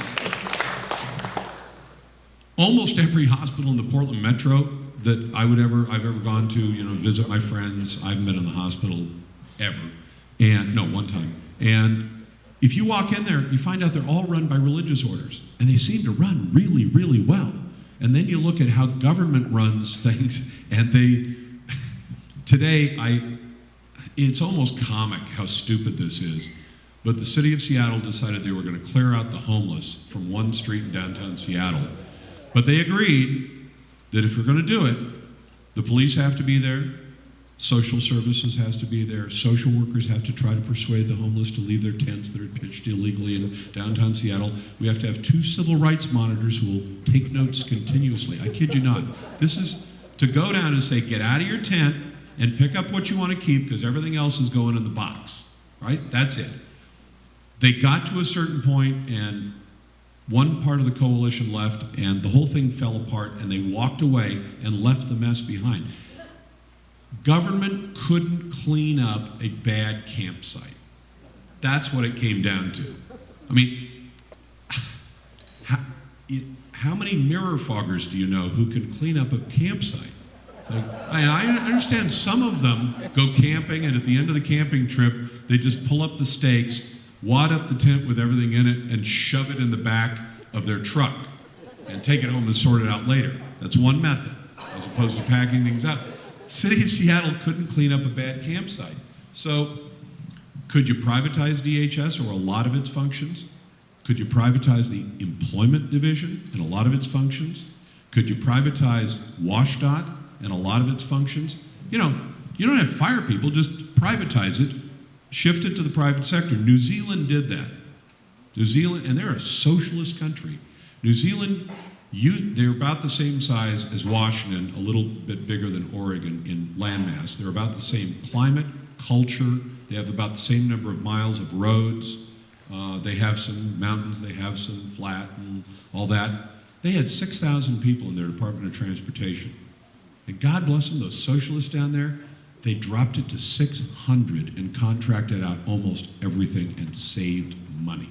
almost every hospital in the Portland metro that I've ever gone to, visit my friends, I haven't been in the hospital ever. One time. And if you walk in there, you find out they're all run by religious orders, and they seem to run really, really well. And then you look at how government runs things, and it's almost comic how stupid this is, but the city of Seattle decided they were going to clear out the homeless from one street in downtown Seattle. But they agreed that if you're going to do it, the police have to be there, social services has to be there, social workers have to try to persuade the homeless to leave their tents that are pitched illegally in downtown Seattle. We have to have 2 civil rights monitors who will take notes continuously. I kid you not. This is to go down and say, get out of your tent and pick up what you want to keep because everything else is going in the box, right? That's it. They got to a certain point and one part of the coalition left and the whole thing fell apart and they walked away and left the mess behind. Government couldn't clean up a bad campsite. That's what it came down to. I mean, how many mirror foggers do you know who can clean up a campsite? I understand some of them go camping, and at the end of the camping trip, they just pull up the stakes, wad up the tent with everything in it, and shove it in the back of their truck, and take it home and sort it out later. That's one method, as opposed to packing things up. City of Seattle couldn't clean up a bad campsite. So, could you privatize DHS or a lot of its functions? Could you privatize the employment division and a lot of its functions? Could you privatize WashDOT and a lot of its functions? You don't have to fire people, just privatize it, shift it to the private sector. New Zealand did that. New Zealand, and they're a socialist country. New Zealand, they're about the same size as Washington, a little bit bigger than Oregon in landmass. They're about the same climate, culture. They have about the same number of miles of roads. They have some mountains, they have some flat and all that. They had 6,000 people in their Department of Transportation. And God bless them, those socialists down there, they dropped it to 600 and contracted out almost everything and saved money.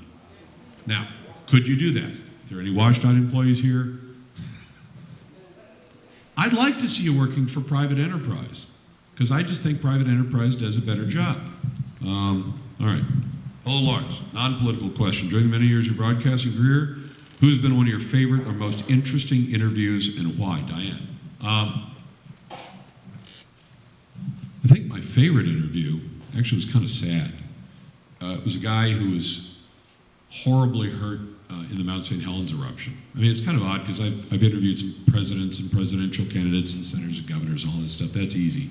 Now, could you do that? Is there any WashDOT employees here? I'd like to see you working for private enterprise, because I just think private enterprise does a better job. All right. Hello, Lars. Non-political question. During the many years of your broadcasting career, who has been one of your favorite or most interesting interviews and why? Diane. I think my favorite interview actually was kind of sad. It was a guy who was horribly hurt in the Mount St. Helens eruption. I mean, it's kind of odd because I've interviewed some presidents and presidential candidates and senators and governors and all this stuff. That's easy.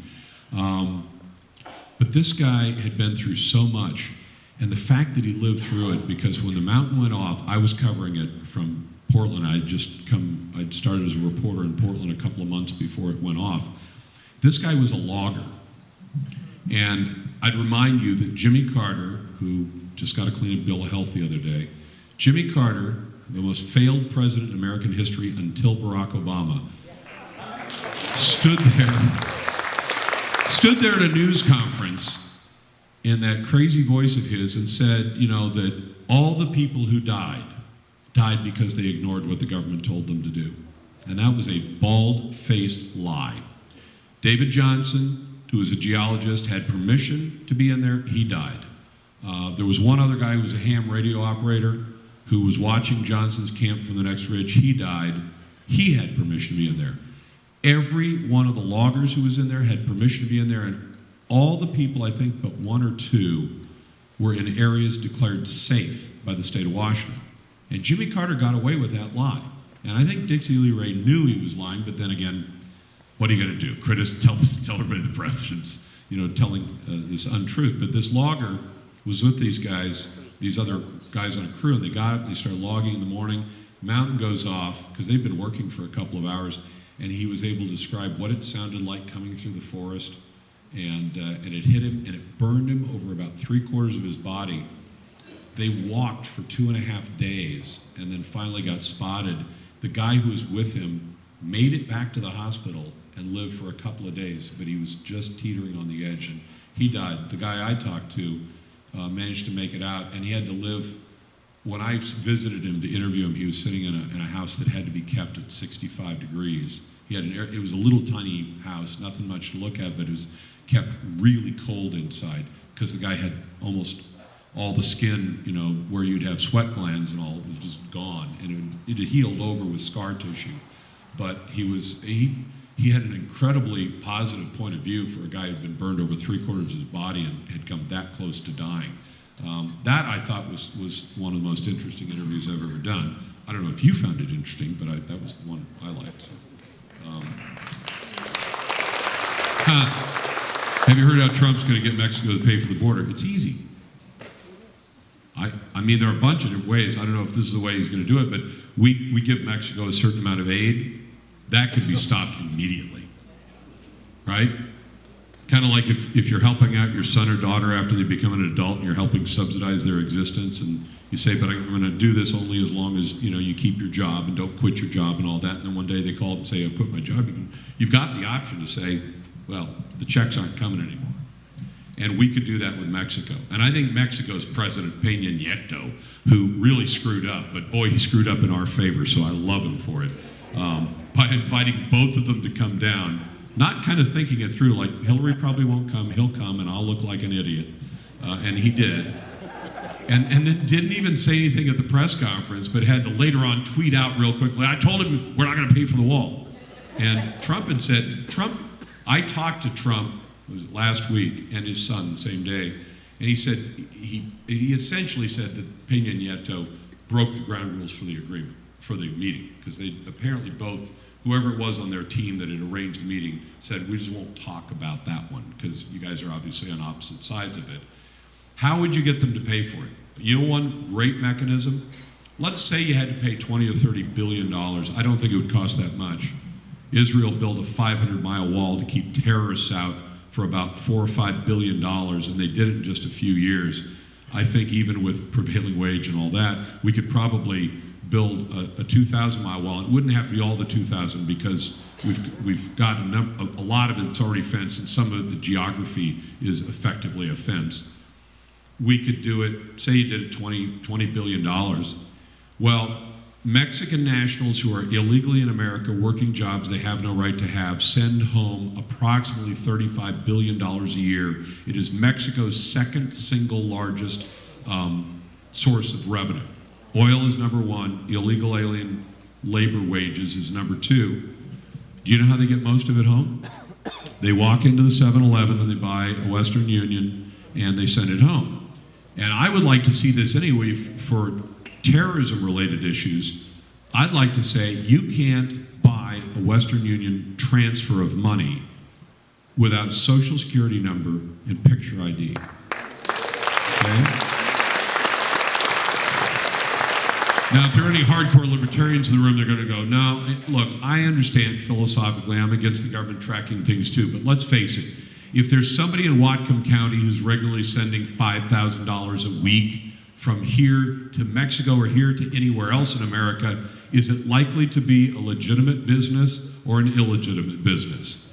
But this guy had been through so much, and the fact that he lived through it, because when the mountain went off, I was covering it from Portland. I'd started as a reporter in Portland a couple of months before it went off. This guy was a logger. And I'd remind you that Jimmy Carter, who just got a clean bill of health the other day, Jimmy Carter, the most failed president in American history until Barack Obama, stood there at a news conference in that crazy voice of his and said, that all the people who died because they ignored what the government told them to do. And that was a bald-faced lie. David Johnson, who was a geologist, had permission to be in there. He died. There was one other guy who was a ham radio operator who was watching Johnson's camp from the next ridge. He died. He had permission to be in there. Every one of the loggers who was in there had permission to be in there, and all the people, I think but one or two, were in areas declared safe by the state of Washington. And Jimmy Carter got away with that lie. And I think Dixie Lee Ray knew he was lying, but then again, what are you going to do? Tell everybody the president's, telling this untruth. But this logger was with these guys, these other guys on a crew, and they got up, they started logging in the morning. Mountain goes off, because they've been working for a couple of hours, and he was able to describe what it sounded like coming through the forest, and it hit him, and it burned him over about 3/4 of his body. They walked for 2.5 days, and then finally got spotted. The guy who was with him made it back to the hospital and lived for a couple of days, but he was just teetering on the edge, and he died. The guy I talked to managed to make it out, and he had to live. When I visited him to interview him, he was sitting in a house that had to be kept at 65 degrees. He had it was a little tiny house, nothing much to look at, but it was kept really cold inside because the guy had almost all the skin, you know, where you'd have sweat glands and all, it was just gone, and it had healed over with scar tissue. But he had an incredibly positive point of view for a guy who'd been burned over 3/4 of his body and had come that close to dying. That I thought was one of the most interesting interviews I've ever done. I don't know if you found it interesting, but that was the one I liked. Have you heard how Trump's going to get Mexico to pay for the border? It's easy. I mean, there are a bunch of different ways. I don't know if this is the way he's going to do it, but we give Mexico a certain amount of aid. That could be stopped immediately, right? Kind of like if you're helping out your son or daughter after they become an adult and you're helping subsidize their existence, and you say, but I'm going to do this only as long as, you know, you keep your job and don't quit your job and all that, and then one day they call up and say, I've quit my job. You've got the option to say, well, the checks aren't coming anymore. And we could do that with Mexico. And I think Mexico's President Peña Nieto, who really screwed up, but boy, he screwed up in our favor, so I love him for it. By inviting both of them to come down, not kind of thinking it through, like Hillary probably won't come, he'll come, and I'll look like an idiot. And he did. And then didn't even say anything at the press conference, but had to later on tweet out real quickly, I told him we're not going to pay for the wall. And Trump had said, I talked to Trump last week and his son the same day, and he said, he essentially said that Peña Nieto broke the ground rules for the agreement, for the meeting, because they apparently both, whoever it was on their team that had arranged the meeting, said, we just won't talk about that one, because you guys are obviously on opposite sides of it. How would you get them to pay for it? You know one great mechanism? Let's say you had to pay $20 or $30 billion. I don't think it would cost that much. Israel built a 500-mile wall to keep terrorists out for about $4 or $5 billion, and they did it in just a few years. I think even with prevailing wage and all that, we could probably build a 2,000-mile wall. It wouldn't have to be all the 2,000 because we've got a lot of it's already fenced, and some of the geography is effectively a fence. We could do it, say you did it $20 billion. Well, Mexican nationals who are illegally in America working jobs they have no right to have send home approximately $35 billion a year. It is Mexico's second single largest source of revenue. Oil is number one, illegal alien labor wages is number two. Do you know how they get most of it home? They walk into the 7-Eleven and they buy a Western Union and they send it home. And I would like to see this anyway for terrorism-related issues. I'd like to say you can't buy a Western Union transfer of money without social security number and picture ID. Okay? Now, if there are any hardcore libertarians in the room, they're going to go, no, look, I understand philosophically, I'm against the government tracking things too, but let's face it, if there's somebody in Whatcom County who's regularly sending $5,000 a week from here to Mexico or here to anywhere else in America, is it likely to be a legitimate business or an illegitimate business?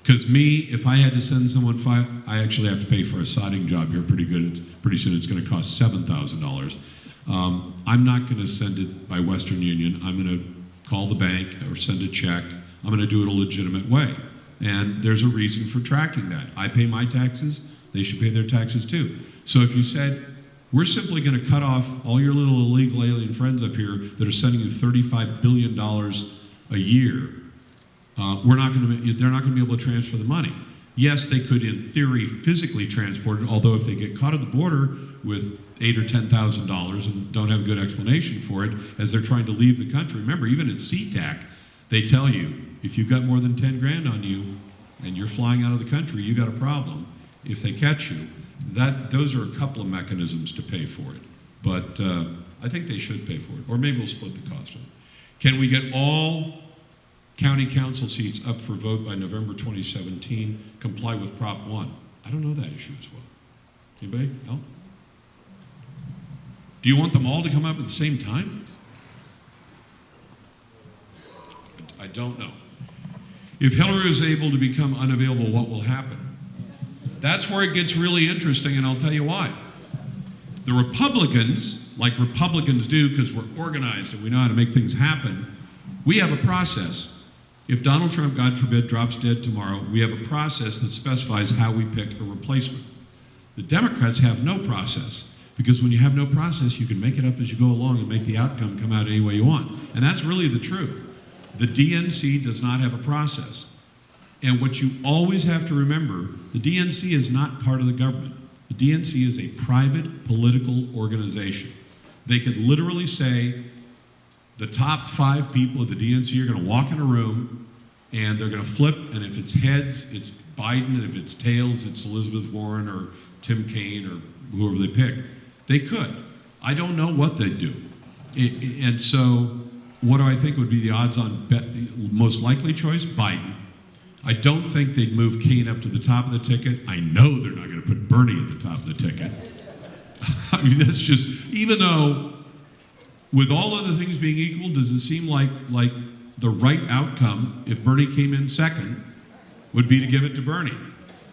Because me, if I had to send someone I actually have to pay for a sodding job here pretty good. Pretty soon it's going to cost $7,000. I'm not going to send it by Western Union. I'm going to call the bank or send a check. I'm going to do it a legitimate way. And there's a reason for tracking that. I pay my taxes. They should pay their taxes too. So if you said, we're simply going to cut off all your little illegal alien friends up here that are sending you $35 billion a year, they're not going to be able to transfer the money. Yes, they could, in theory, physically transport it, although if they get caught at the border with $8,000 or $10,000 and don't have a good explanation for it as they're trying to leave the country. Remember, even at SeaTac, they tell you, if you've got more than 10 grand on you and you're flying out of the country, you got a problem. If they catch you, those are a couple of mechanisms to pay for it. But I think they should pay for it, or maybe we'll split the cost of it. Can we get all county council seats up for vote by November 2017, comply with Prop 1? I don't know that issue as well. Anybody? No? Do you want them all to come up at the same time? I don't know. If Hillary is able to become unavailable, what will happen? That's where it gets really interesting, and I'll tell you why. The Republicans, like Republicans do because we're organized and we know how to make things happen, we have a process. If Donald Trump, God forbid, drops dead tomorrow, we have a process that specifies how we pick a replacement. The Democrats have no process, because when you have no process, you can make it up as you go along and make the outcome come out any way you want. And that's really the truth. The DNC does not have a process. And what you always have to remember, the DNC is not part of the government. The DNC is a private political organization. They could literally say, the top 5 people of the DNC are going to walk in a room and they're going to flip, and if it's heads, it's Biden, and if it's tails, it's Elizabeth Warren or Tim Kaine or whoever they pick. They could. I don't know what they'd do. And so, what do I think would be the odds-on most likely choice? Biden. I don't think they'd move Kaine up to the top of the ticket. I know they're not going to put Bernie at the top of the ticket. I mean, that's just, even though, with all other things being equal, does it seem like the right outcome, if Bernie came in second, would be to give it to Bernie?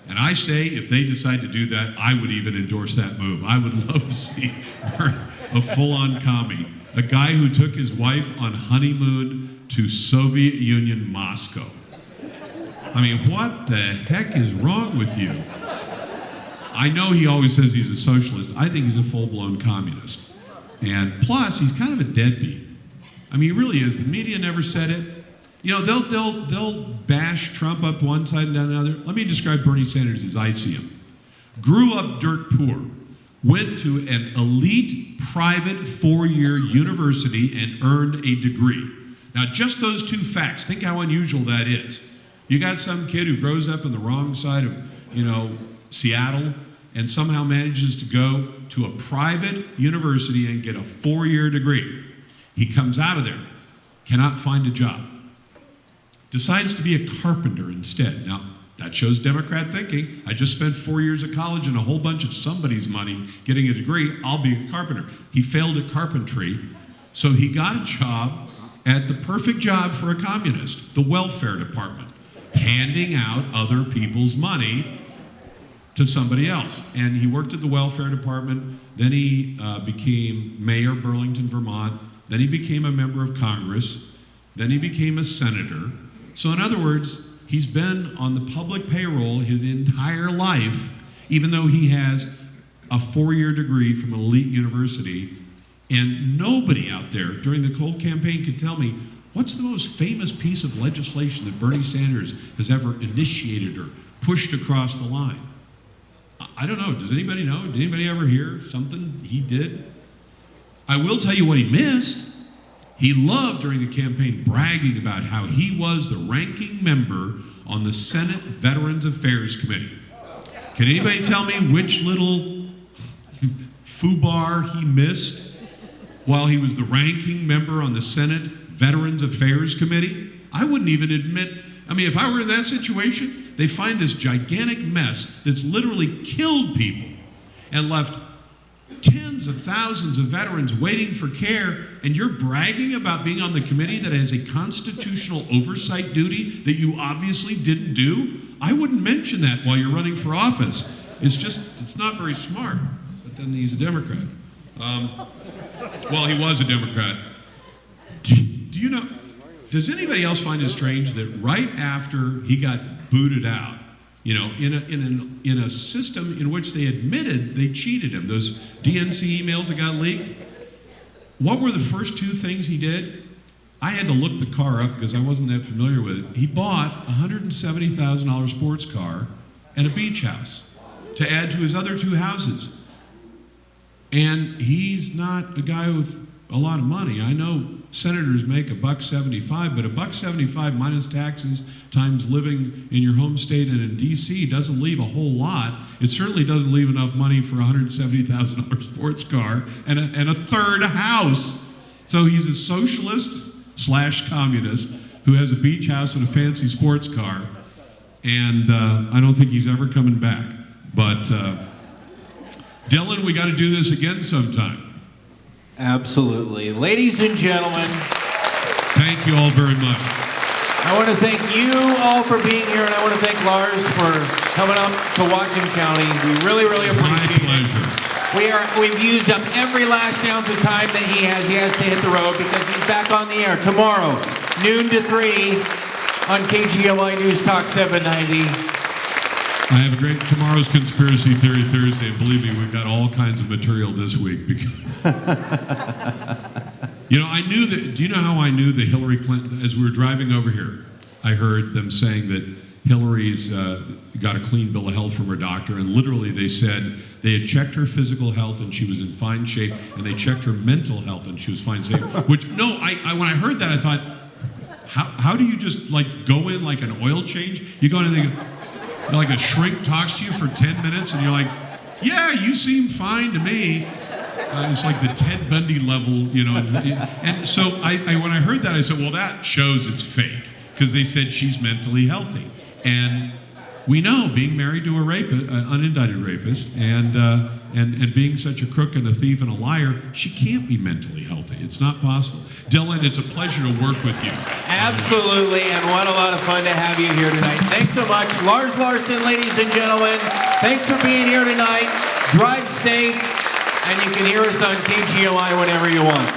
And I say, if they decide to do that, I would even endorse that move. I would love to see Bernie, a full-on commie, a guy who took his wife on honeymoon to Soviet Union Moscow. I mean, what the heck is wrong with you? I know he always says he's a socialist. I think he's a full-blown communist. And plus, he's kind of a deadbeat. I mean, he really is. The media never said it. You know, they'll bash Trump up one side and down the other. Let me describe Bernie Sanders as I see him. Grew up dirt poor, went to an elite private 4-year university and earned a degree. Now, just those 2 facts, think how unusual that is. You got some kid who grows up on the wrong side of, Seattle and somehow manages to go to a private university and get a 4-year degree. He comes out of there, cannot find a job, decides to be a carpenter instead. Now, that shows Democrat thinking. I just spent 4 years of college and a whole bunch of somebody's money getting a degree. I'll be a carpenter. He failed at carpentry, so he got a job at the perfect job for a communist, the welfare department, handing out other people's money to somebody else. And he worked at the welfare department, then he became mayor of Burlington, Vermont, then he became a member of Congress, then he became a senator. So in other words, he's been on the public payroll his entire life, even though he has a 4-year degree from an elite university. And nobody out there during the Cold campaign could tell me, what's the most famous piece of legislation that Bernie Sanders has ever initiated or pushed across the line? I don't know. Does anybody know? Did anybody ever hear something he did? I will tell you what he missed. He loved during the campaign bragging about how he was the ranking member on the Senate Veterans Affairs Committee. Can anybody tell me which little foobar he missed while he was the ranking member on the Senate Veterans Affairs Committee? I wouldn't even admit, if I were in that situation, they find this gigantic mess that's literally killed people and left tens of thousands of veterans waiting for care, and you're bragging about being on the committee that has a constitutional oversight duty that you obviously didn't do? I wouldn't mention that while you're running for office. It's not very smart. But then he's a Democrat. Well, he was a Democrat. Do you know, does anybody else find it strange that right after he got booted out, in a system in which they admitted they cheated him, those DNC emails that got leaked, what were the first 2 things he did? I had to look the car up because I wasn't that familiar with it. He bought a $170,000 sports car and a beach house to add to his other 2 houses. And he's not a guy with a lot of money. I know senators make $1.75, but $1.75 minus taxes times living in your home state and in DC doesn't leave a whole lot. It certainly doesn't leave enough money for a $170,000 sports car and a 3rd house. So he's a socialist/communist who has a beach house and a fancy sports car, and I don't think he's ever coming back. But Dylan, we got to do this again sometime. Absolutely. Ladies and gentlemen, thank you all very much. I want to thank you all for being here, and I want to thank Lars for coming up to Whatcom County. We really, really appreciate My it. pleasure. We've used up every last ounce of time that he has. He has to hit the road because he's back on the air tomorrow, noon to 3 on KGMI News Talk 790. I have a great tomorrow's Conspiracy Theory Thursday, and believe me, we've got all kinds of material this week because you know, I knew that. Do you know how I knew that Hillary Clinton? As we were driving over here, I heard them saying that Hillary's got a clean bill of health from her doctor, and literally they said they had checked her physical health and she was in fine shape, and they checked her mental health and she was fine shape. Which no, I when I heard that I thought, how do you just like go in like an oil change? You go in and they go, like a shrink talks to you for 10 minutes, and you're like, yeah, you seem fine to me. It's like the Ted Bundy level, you know. And so when I heard that, I said, well, that shows it's fake, because they said she's mentally healthy. And we know, being married to a rapist, unindicted rapist, and being such a crook and a thief and a liar, she can't be mentally healthy. It's not possible. Dylan, it's a pleasure to work with you. Absolutely, and what a lot of fun to have you here tonight. Thanks so much. Lars Larson, ladies and gentlemen, thanks for being here tonight. Drive safe, and you can hear us on KGMI whenever you want.